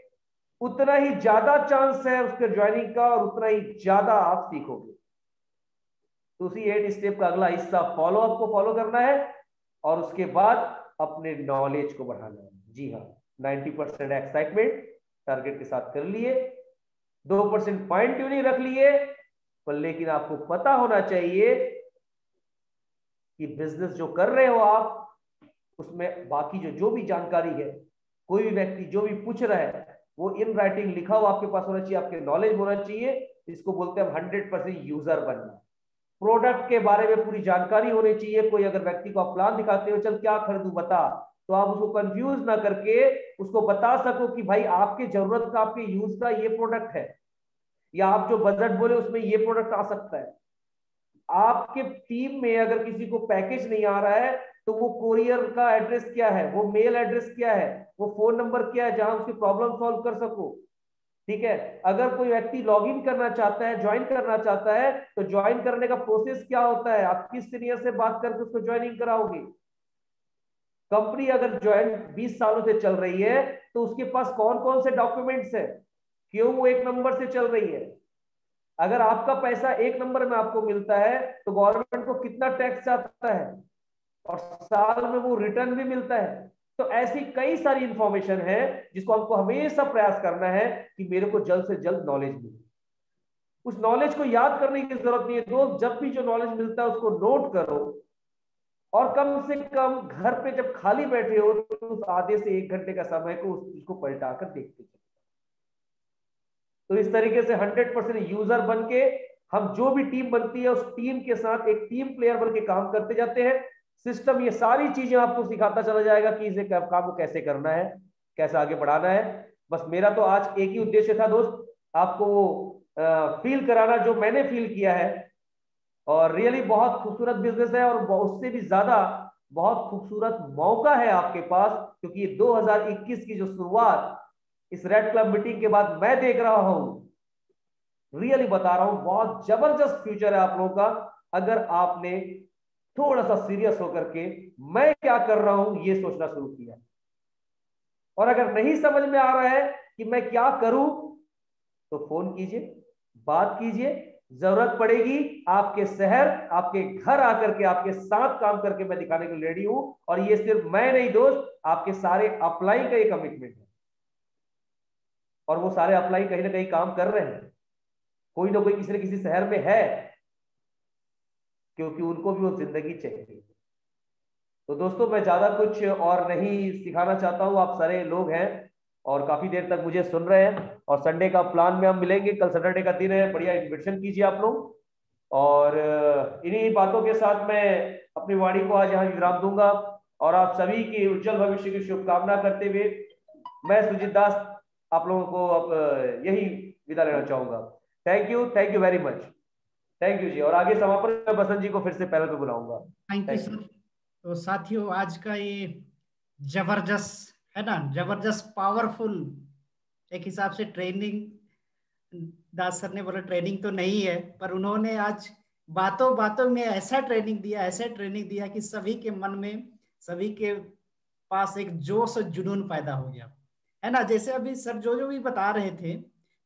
उतना ही ज्यादा चांस है उसके ज्वाइनिंग का, और उतना ही ज्यादा आप सीखोगे। तो उसी 8 स्टेप का अगला हिस्सा फॉलोअप को फॉलो करना है, और उसके बाद अपने नॉलेज को बढ़ाना है। जी हाँ, 90% एक्साइटमेंट टारगेट के साथ कर लिए, 2% फाइन ट्यूनिंग रख लिए, पर लेकिन आपको पता होना चाहिए कि बिजनेस जो कर रहे हो आप, उसमें बाकी जो भी जानकारी है, कोई भी व्यक्ति जो भी पूछ रहा है, वो इन राइटिंग लिखा हुआ आपके पास होना चाहिए, आपके नॉलेज होना चाहिए। इसको बोलते हैं 100% यूजर बनना। प्रोडक्ट के बारे में पूरी जानकारी होनी चाहिए। कोई अगर व्यक्ति को आप प्लान दिखाते हो, चल क्या खरीदूं बता, तो आप उसको कंफ्यूज ना करके उसको बता सको कि भाई आपके जरूरत का, आपके यूज का ये प्रोडक्ट है, या आप जो बजट बोले उसमें ये प्रोडक्ट आ सकता है। आपके टीम में अगर किसी को पैकेज नहीं आ रहा है तो वो कोरियर का एड्रेस क्या है, वो मेल एड्रेस क्या है, वो फोन नंबर क्या है जहां उसकी प्रॉब्लम सॉल्व कर सको। ठीक है, अगर कोई व्यक्ति लॉग इन करना चाहता है, ज्वाइन करना चाहता है, तो ज्वाइन करने का प्रोसेस क्या होता है, आप किस सीनियर से बात करके उसको ज्वाइनिंग कराओगे। कंपनी अगर ज्वाइन 20 सालों से चल रही है तो उसके पास कौन कौन से डॉक्यूमेंट्स है, क्यों वो 1 नंबर से चल रही है। अगर आपका पैसा 1 नंबर में आपको मिलता है तो गवर्नमेंट को कितना टैक्स आता है, और साल में वो रिटर्न भी मिलता है। तो ऐसी कई सारी इंफॉर्मेशन है जिसको हमको हमेशा प्रयास करना है कि मेरे को जल्द से जल्द नॉलेज मिले। उस नॉलेज को याद करने की जरूरत नहीं है दोस्त। जब भी जो नॉलेज मिलता है उसको नोट करो, और कम से कम घर पे जब खाली बैठे हो तो उस आधे से 1 घंटे का समय को उस चीज को पलटा कर देखते चलो। तो इस तरीके से 100% यूजर बन के हम जो भी टीम बनती है उस टीम के साथ एक टीम प्लेयर बन के काम करते जाते हैं। सिस्टम ये सारी चीजें आपको सिखाता चला जाएगा कि इसे काम को कैसे करना है, कैसे आगे बढ़ाना है। बस मेरा तो आज एक ही उद्देश्य था दोस्त, आपको वो फील कराना जो मैंने फील किया है। और रियली बहुत खूबसूरत बिजनेस है, और उससे भी ज्यादा बहुत खूबसूरत मौका है आपके पास, क्योंकि 2021 की जो शुरुआत इस रेड क्लब मीटिंग के बाद मैं देख रहा हूं, रियली बता रहा हूं, बहुत जबरदस्त फ्यूचर है आप लोगों का। अगर आपने थोड़ा सा सीरियस होकर के मैं क्या कर रहा हूं ये सोचना शुरू किया, और अगर नहीं समझ में आ रहा है कि मैं क्या करूं, तो फोन कीजिए, बात कीजिए। जरूरत पड़ेगी आपके शहर, आपके घर आकर के आपके साथ काम करके मैं दिखाने के लिए रेडी हूं। और ये सिर्फ मैं नहीं दोस्त, आपके सारे अप्लाई का ये कमिटमेंट है, और वो सारे अप्लाई कहीं ना कहीं काम कर रहे हैं, कोई ना कोई किसी न किसी शहर में है, क्योंकि उनको भी वो जिंदगी चाहिए। तो दोस्तों मैं ज्यादा कुछ और नहीं सिखाना चाहता हूं, आप सारे लोग हैं और काफी देर तक मुझे सुन रहे हैं, और संडे का प्लान में हम मिलेंगे, कल सैटरडे का दिन है, बढ़िया इन्विटेशन कीजिए आप लोग। और इन्हीं बातों के साथ मैं अपनी वाणी को आज यहाँ विराम दूंगा, और आप सभी की उज्जवल भविष्य की शुभकामना करते हुए मैं सुजीत दास आप लोगों को अब यही विदा लेना चाहूंगा। Thank you very much. Thank you जी। और आगे समापन में बसंत जी को फिर से पैनल पे बुलाऊंगा। Thank you thank sir. You. तो साथियों, आज का ये जबरदस्त है ना, जबरदस्त पावरफुल एक हिसाब से ट्रेनिंग, दास सर ने बोला ट्रेनिंग तो नहीं है, पर उन्होंने आज बातों बातों में ऐसा ट्रेनिंग दिया, ऐसा ट्रेनिंग दिया कि सभी के मन में, सभी के पास एक जोश और जुनून पैदा हो गया, है ना। जैसे अभी सर जो जो भी बता रहे थे,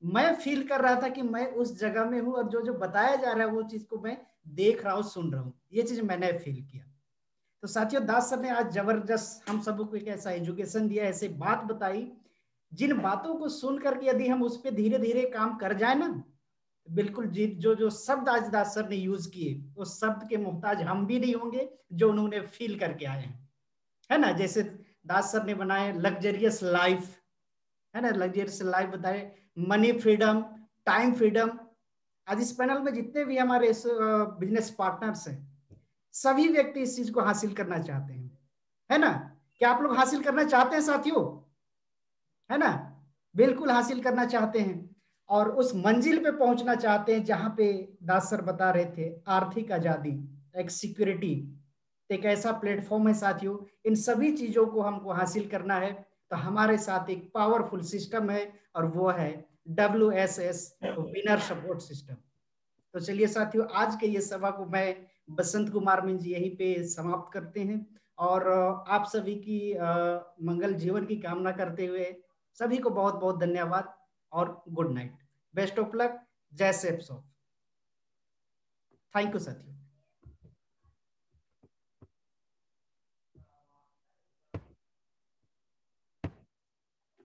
मैं फील कर रहा था कि मैं उस जगह में हूँ, और जो जो बताया जा रहा है वो चीज को मैं देख रहा हूँ, सुन रहा हूँ, ये चीज मैंने फील किया। तो साथियों, दास सर ने आज जबरदस्त हम सबको एक ऐसा एजुकेशन दिया, ऐसे बात बताई, जिन बातों को सुन करके यदि हम उस पर धीरे धीरे काम कर जाए ना, बिल्कुल जी, जो जो शब्द आज दास सर ने यूज किए उस शब्द के मोहताज हम भी नहीं होंगे जो उन्होंने फील करके आए हैं, है ना। जैसे दास सर ने बनाए लग्जरियस लाइफ, है ना, लग्जरियस लाइफ बताए, मनी फ्रीडम, टाइम फ्रीडम। आज इस पैनल में जितने भी हमारे बिजनेस पार्टनर्स हैं, सभी व्यक्ति इस चीज को हासिल करना चाहते हैं, है ना। क्या आप लोग हासिल करना चाहते हैं साथियों? है ना, बिल्कुल हासिल करना चाहते हैं, और उस मंजिल पे पहुंचना चाहते हैं जहां पे दास सर बता रहे थे, आर्थिक आजादी, एक सिक्योरिटी, एक ऐसा प्लेटफॉर्म है साथियों। इन सभी चीजों को हमको हासिल करना है, तो हमारे साथ एक पावरफुल सिस्टम है, और वो है WSS, विनर सपोर्ट सिस्टम। तो चलिए साथियों, आज के ये सभा को मैं बसंत कुमार मिंज यहीं पे समाप्त करते हैं, और आप सभी की मंगल जीवन की कामना करते हुए सभी को बहुत बहुत धन्यवाद और good night, best of luck, जय सेफ सॉफ्ट। थैंक यू साथियों।